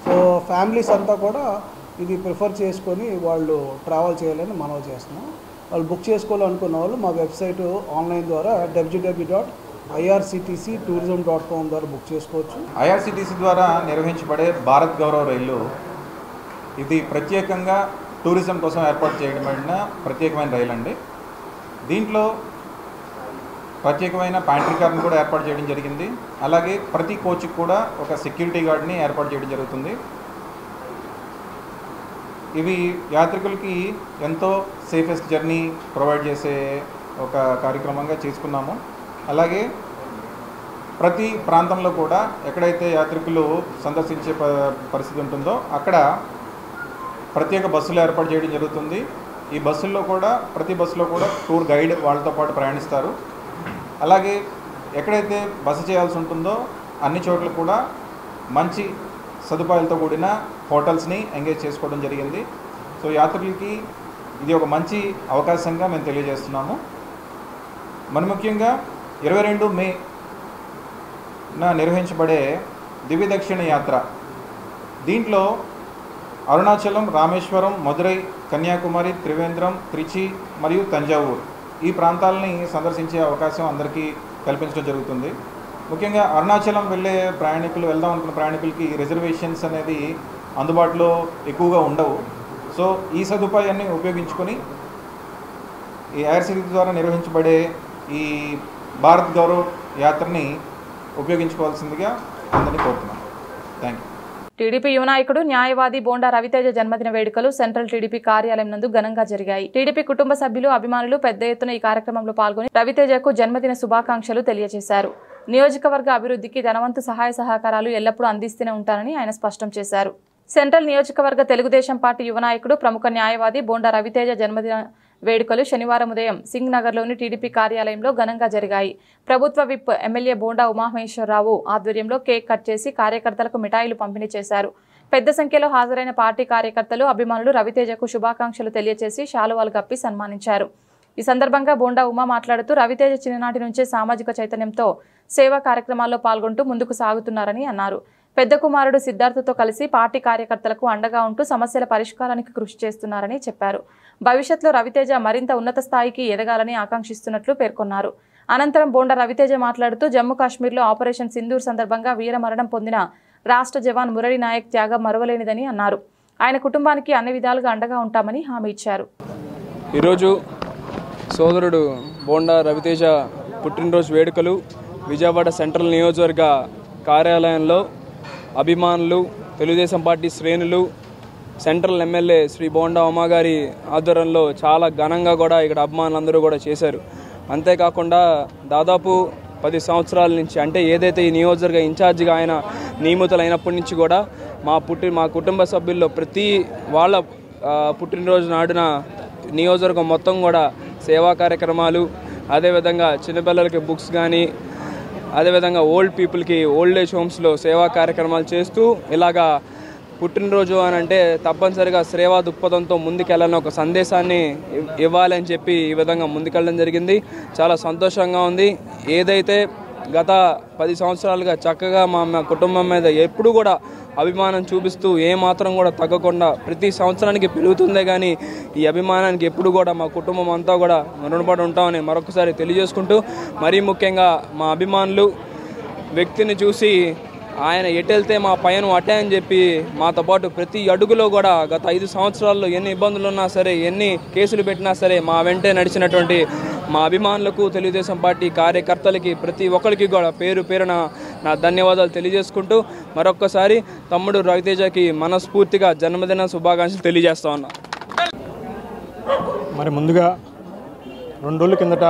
సో ఫ్యామిలీస్ అంతా కూడా ఇది ప్రిఫర్ చేసుకొని వాళ్ళు ట్రావెల్ చేయాలని మనవి చేస్తున్నాం. వాళ్ళు బుక్ చేసుకోవాలనుకున్న వాళ్ళు మా వెబ్సైట్ ఆన్లైన్ ద్వారా www.irctctourism.com ద్వారా బుక్ చేసుకోవచ్చు. ఐఆర్సిటీసీ ద్వారా నిర్వహించబడే భారత్ గౌరవ్ రైలు ఇది ప్రత్యేకంగా టూరిజం కోసం ఏర్పాటు చేయబడిన ప్రత్యేకమైన రైలు అండి. దీంట్లో ప్రత్యేకమైన ప్యాంట్రీ కార్ని కూడా ఏర్పాటు చేయడం జరిగింది. అలాగే ప్రతి కోచ్కి కూడా ఒక సెక్యూరిటీ గార్డ్ని ఏర్పాటు చేయడం జరుగుతుంది. ఇవి యాత్రికులకి ఎంతో సేఫెస్ట్ జర్నీ ప్రొవైడ్ చేసే ఒక కార్యక్రమంగా చేసుకున్నాము. అలాగే ప్రతి ప్రాంతంలో కూడా ఎక్కడైతే యాత్రికులు సందర్శించే పరిస్థితి ఉంటుందో అక్కడ ప్రత్యేక బస్సులు ఏర్పాటు చేయడం జరుగుతుంది. ఈ బస్సుల్లో కూడా ప్రతి బస్సులో కూడా టూర్ గైడ్ వాళ్ళతో పాటు ప్రయాణిస్తారు. అలాగే ఎక్కడైతే బస చేయాల్సి ఉంటుందో అన్ని చోట్ల కూడా మంచి సదుపాయాలతో కూడిన హోటల్స్ని ఎంగేజ్ చేసుకోవడం జరిగింది. సో యాత్రికులకి ఇది ఒక మంచి అవకాశంగా మేము తెలియజేస్తున్నాము. మరి ముఖ్యంగా 22 మేన నిర్వహించబడే దివ్య దక్షిణ యాత్ర దీంట్లో అరుణాచలం, రామేశ్వరం, మదురై, కన్యాకుమారి, త్రివేంద్రం, త్రిచి మరియు తంజావూరు ఈ ప్రాంతాలని సందర్శించే అవకాశం అందరికీ కల్పించడం జరుగుతుంది. ముఖ్యంగా అరుణాచలం వెళ్దాం అనుకున్న ప్రయాణికులకి రిజర్వేషన్స్ అనేది అందుబాటులో ఎక్కువగా ఉండవు. సో ఈ సదుపాయాన్ని ఉపయోగించుకొని ఈ ఐఆర్సీటీసీ ద్వారా నిర్వహించబడే ఈ భారత్ గౌరవ్ యాత్రని ఉపయోగించుకోవాల్సిందిగా అందరినీ కోరుతున్నాను. Thank you. టీడీపీ యువ నాయకుడు, న్యాయవాది బోండా రవితేజ జన్మదిన వేడుకలు సెంట్రల్ టీడీపీ కార్యాలయం నందు ఘనంగా జరిగాయి. టీడీపీ కుటుంబ సభ్యులు, అభిమానులు పెద్ద ఎత్తున ఈ కార్యక్రమంలో పాల్గొని రవితేజకు జన్మదిన శుభాకాంక్షలు తెలియజేశారు. నియోజకవర్గ అభివృద్ధికి తన వంతు సహాయ సహకారాలు ఎల్లప్పుడూ అందిస్తూనే ఉంటానని ఆయన స్పష్టం చేశారు. సెంట్రల్ నియోజకవర్గ తెలుగుదేశం పార్టీ యువ నాయకుడు, ప్రముఖ న్యాయవాది బోండా రవితేజ జన్మదిన వేడుకలు శనివారం ఉదయం సింగ్ నగర్లోని టీడీపీ కార్యాలయంలో ఘనంగా జరిగాయి. ప్రభుత్వ విప్ ఎమ్మెల్యే బోండా ఉమామహేశ్వరరావు ఆధ్వర్యంలో కేక్ కట్ చేసి కార్యకర్తలకు మిఠాయిలు పంపిణీ చేశారు. పెద్ద సంఖ్యలో హాజరైన పార్టీ కార్యకర్తలు, అభిమానులు రవితేజకు శుభాకాంక్షలు తెలియజేసి శాలువాలు కప్పి సన్మానించారు. ఈ సందర్భంగా బోండా ఉమా మాట్లాడుతూ రవితేజ చిన్ననాటి నుంచే సామాజిక చైతన్యంతో సేవా కార్యక్రమాల్లో పాల్గొంటూ ముందుకు సాగుతున్నారని అన్నారు. పెద్ద కుమారుడు సిద్ధార్థతో కలిసి పార్టీ కార్యకర్తలకు అండగా ఉంటూ సమస్యల పరిష్కారానికి కృషి చేస్తున్నారని చెప్పారు. భవిష్యత్తులో రవితేజ మరింత ఉన్నత స్థాయికి ఎదగాలని ఆకాంక్షిస్తున్నట్లు పేర్కొన్నారు. అనంతరం బోండా రవితేజ మాట్లాడుతూ జమ్మూ కాశ్మీర్లో ఆపరేషన్ సింధూర్ సందర్భంగా వీరమరణం పొందిన రాష్ట్ర జవాన్ మురళీ నాయక్ త్యాగం మరువలేనిదని అన్నారు. ఆయన కుటుంబానికి అన్ని విధాలుగా అండగా ఉంటామని హామీ ఇచ్చారు. ఈరోజు సోదరుడు బోండా రవితేజ పుట్టినరోజు వేడుకలు విజయవాడ సెంట్రల్ నియోజకవర్గ కార్యాలయంలో అభిమానులు, తెలుగుదేశం పార్టీ శ్రేణులు, సెంట్రల్ ఎమ్మెల్యే శ్రీ బోండా ఉమా గారి ఆధ్వర్యంలో చాలా ఘనంగా కూడా ఇక్కడ అభిమానులందరూ కూడా చేశారు. అంతేకాకుండా దాదాపు 10 సంవత్సరాల నుంచి, అంటే ఏదైతే ఈ నియోజకవర్గ ఇన్ఛార్జిగా ఆయన నియమితులైనప్పటి నుంచి కూడా మా కుటుంబ సభ్యుల్లో ప్రతి వాళ్ళ పుట్టినరోజు నాడున నియోజకవర్గం మొత్తం కూడా సేవా కార్యక్రమాలు, అదేవిధంగా చిన్నపిల్లలకి బుక్స్ కానీ, అదేవిధంగా ఓల్డ్ పీపుల్కి ఓల్డ్ ఏజ్ హోమ్స్లో సేవా కార్యక్రమాలు చేస్తూ ఇలాగా పుట్టినరోజు అని అంటే తప్పనిసరిగా సేవా దృక్పథంతో ముందుకెళ్ళాలని ఒక సందేశాన్ని ఇవ్వాలని చెప్పి ఈ విధంగా ముందుకెళ్ళడం జరిగింది. చాలా సంతోషంగా ఉంది. ఏదైతే గత 10 సంవత్సరాలుగా చక్కగా మా కుటుంబం మీద ఎప్పుడు కూడా అభిమానం చూపిస్తూ ఏమాత్రం కూడా తగ్గకుండా ప్రతి సంవత్సరానికి పెరుగుతుందే కానీ ఈ అభిమానానికి ఎప్పుడు కూడా మా కుటుంబం అంతా కూడా రుణపడి ఉంటామని మరొకసారి తెలియజేసుకుంటూ, మరీ ముఖ్యంగా మా అభిమానులు వ్యక్తిని చూసి ఆయన ఎటెళ్తే మా పైన అటే అని చెప్పి మాతో పాటు ప్రతి అడుగులో కూడా గత 5 సంవత్సరాల్లో ఎన్ని ఇబ్బందులు ఉన్నా సరే, ఎన్ని కేసులు పెట్టినా సరే మా వెంటే నడిచినటువంటి మా అభిమానులకు, తెలుగుదేశం పార్టీ కార్యకర్తలకి ప్రతి ఒక్కరికి కూడా పేరు పేరున నా ధన్యవాదాలు తెలియజేసుకుంటూ మరొక్కసారి తమ్ముడు రవితేజకి మనస్ఫూర్తిగా జన్మదిన శుభాకాంక్షలు తెలియజేస్తా ఉన్నా. మరి ముందుగా 2 రోజుల కిందట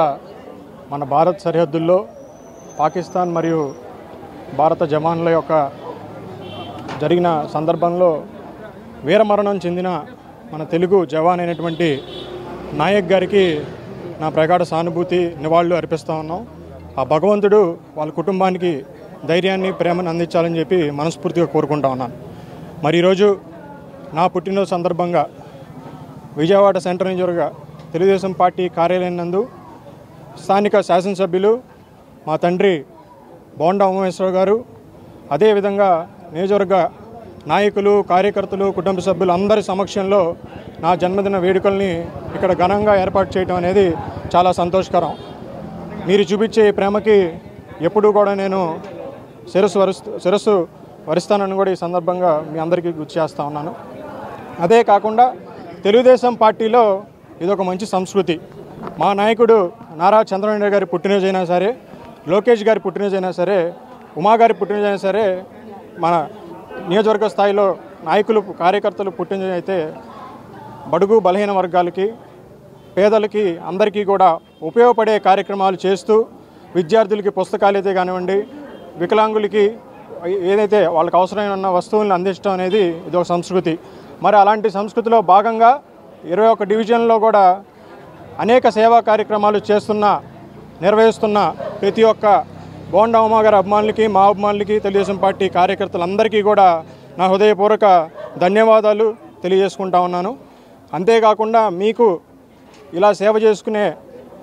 మన భారత్ సరిహద్దుల్లో పాకిస్తాన్ మరియు భారత జవాన్ల యొక్క జరిగిన సందర్భంలో వీరమరణం చెందిన మన తెలుగు జవాన్ అయినటువంటి నాయక్ గారికి నా ప్రగాఢ సానుభూతి నివాళులు అర్పిస్తూ ఉన్నాం. ఆ భగవంతుడు వాళ్ళ కుటుంబానికి ధైర్యాన్ని, ప్రేమను అందించాలని చెప్పి మనస్ఫూర్తిగా కోరుకుంటా ఉన్నాను. మరి ఈరోజు నా పుట్టినరోజు సందర్భంగా విజయవాడ సెంట్రల్ నియోజకవర్గ తెలుగుదేశం పార్టీ కార్యాలయం నందు స్థానిక శాసనసభ్యులు మా తండ్రి బోండా ఉమేశ్వర గారు, అదేవిధంగా నియోజకవర్గ నాయకులు, కార్యకర్తలు, కుటుంబ సభ్యులు అందరి సమక్షంలో నా జన్మదిన వేడుకల్ని ఇక్కడ ఘనంగా ఏర్పాటు చేయడం అనేది చాలా సంతోషకరం. మీరు చూపించే ప్రేమకి ఎప్పుడూ కూడా నేను శిరస్సు వరిస్తానని కూడా ఈ సందర్భంగా మీ అందరికీ గుర్తు చేస్తూ ఉన్నాను. అదే కాకుండా తెలుగుదేశం పార్టీలో ఇదొక మంచి సంస్కృతి. మా నాయకుడు నారా చంద్రబాబు నాయుడు గారి పుట్టినరోజు అయినా సరే, లోకేష్ గారి పుట్టినరోజు అయినా సరే, ఉమా గారి పుట్టినరోజు అయినా సరే, మన నియోజకవర్గ స్థాయిలో నాయకులు, కార్యకర్తలు పుట్టినరోజు అయితే బడుగు బలహీన వర్గాలకి, పేదలకి, అందరికీ కూడా ఉపయోగపడే కార్యక్రమాలు చేస్తూ విద్యార్థులకి పుస్తకాలు అయితే కానివ్వండి, వికలాంగులకి ఏదైతే వాళ్ళకి అవసరమైన వస్తువులను అందించడం అనేది ఇది ఒక సంస్కృతి. మరి అలాంటి సంస్కృతిలో భాగంగా 21 డివిజన్లో కూడా అనేక సేవా కార్యక్రమాలు నిర్వహిస్తున్న ప్రతి ఒక్క బోండా ఉమా గారి అభిమానులకి, మా అభిమానులకి, తెలుగుదేశం పార్టీ కార్యకర్తలందరికీ కూడా నా హృదయపూర్వక ధన్యవాదాలు తెలియజేసుకుంటా ఉన్నాను. అంతేకాకుండా మీకు ఇలా సేవ చేసుకునే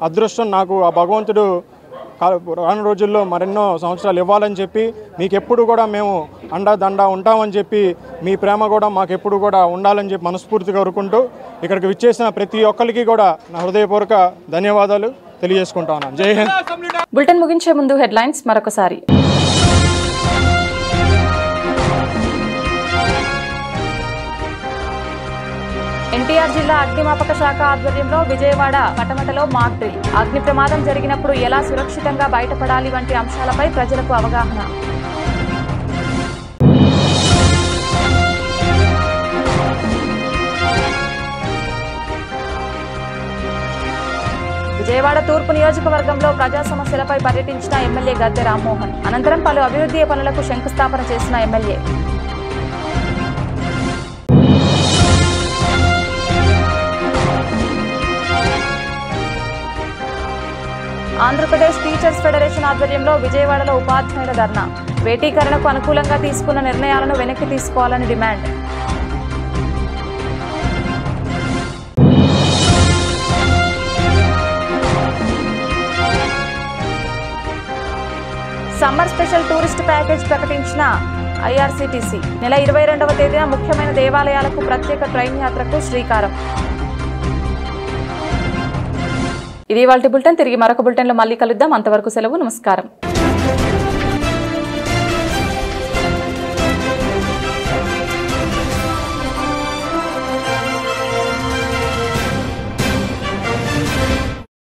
అదృష్టం నాకు ఆ భగవంతుడు రాను రోజుల్లో మరెన్నో సంవత్సరాలు ఇవ్వాలని చెప్పి, మీకు ఎప్పుడు కూడా మేము అండా ఉంటామని చెప్పి, మీ ప్రేమ కూడా మాకు ఎప్పుడు కూడా ఉండాలని చెప్పి మనస్ఫూర్తిగా కోరుకుంటూ ఇక్కడికి విచ్చేసిన ప్రతి ఒక్కరికి కూడా నా హృదయపూర్వక ధన్యవాదాలు తెలియజేసుకుంటా ఉన్నాను. జై హింద్. బులెటిన్ ముగించే ముందు హెడ్లైన్స్ మరొకసారి. ఎన్టీఆర్ జిల్లా అగ్నిమాపక శాఖ ఆధ్వర్యంలో విజయవాడ పటమటలో మాక్ డ్రిల్. అగ్ని ప్రమాదం జరిగినప్పుడు ఎలా సురక్షితంగా బయటపడాలి వంటి అంశాలపై ప్రజలకు అవగాహన. విజయవాడ తూర్పు నియోజకవర్గంలో ప్రజా సమస్యలపై పర్యటించిన ఎమ్మెల్యే గద్దె రామ్మోహన్. అనంతరం పలు అభివృద్ధి పనులకు శంకుస్థాపన చేసిన ఎమ్మెల్యే. ఆంధ్రప్రదేశ్ టీచర్స్ ఫెడరేషన్ ఆధ్వర్యంలో విజయవాడలో ఉపాధ్యాయుల ధర్నా. వేటీకరణకు అనుకూలంగా తీసుకున్న నిర్ణయాలను వెనక్కి తీసుకోవాలని demand. Summer special tourist package ప్రకటించిన ఐఆర్సీటీసీ. నెల 22వ తేదీన ముఖ్యమైన దేవాలయాలకు ప్రత్యేక ట్రైన్ యాత్రకు శ్రీకారం. ఇది ఇవాల్టి బులెటిన్. తిరిగి మరొక బులెటిన్లో మళ్ళీ కలుద్దాం. అంతవరకు సెలవు. నమస్కారం.